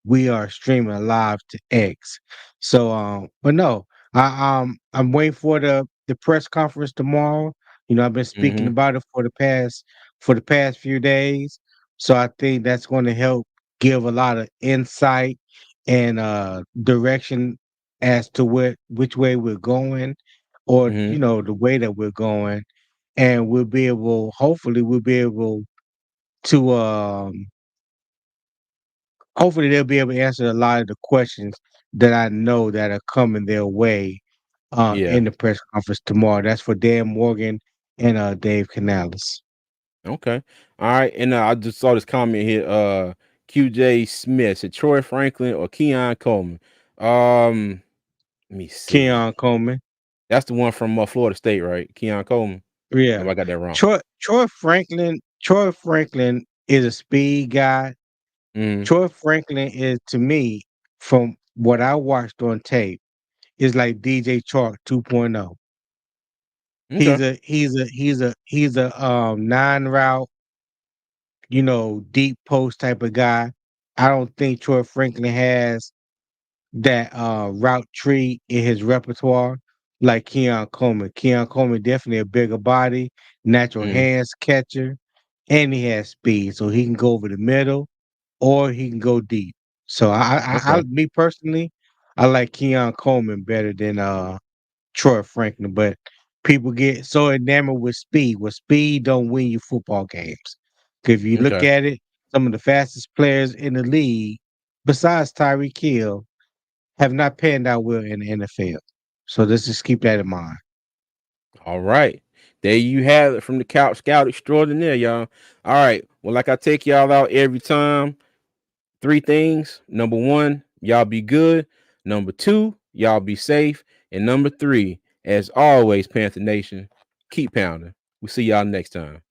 we are streaming live to X. So but no, I'm waiting for the press conference tomorrow. I've been speaking Mm-hmm. about it for the past few days. So I think that's going to help give a lot of insight and direction as to which way we're going, or Hmm. the way that we're going, and hopefully we'll be able to hopefully they'll be able to answer a lot of the questions that I know that are coming their way Yeah. in the press conference tomorrow. That's for Dan Morgan and Dave Canales. Okay. All right. And I just saw this comment here. QJ Smith said Troy Franklin or Keon Coleman. Let me see. Keon Coleman. That's the one from Florida State, right? Keon Coleman. Yeah. If I got that wrong. Troy Franklin is a speed guy. Mm. Troy Franklin is, to me, from what I watched on tape, is like DJ Chark 2.0. Okay. He's a nine route, deep post type of guy. I don't think Troy Franklin has that route tree in his repertoire like Keon Coleman. Keon Coleman definitely a bigger body, natural Mm. hands catcher, and he has speed, so he can go over the middle or he can go deep. So Okay. me personally, I like Keon Coleman better than Troy Franklin, but people get so enamored with speed. Well, speed don't win you football games. 'Cause if you look Okay. at it, some of the fastest players in the league, besides Tyreek Hill, have not panned out well in the NFL. So let's just keep that in mind. All right. There you have it from the Couch Scout Extraordinaire, y'all. All right. Well, like I take y'all out every time. Three things. Number one, y'all be good. Number two, y'all be safe. And number three, as always, Panther Nation, keep pounding. We'll see y'all next time.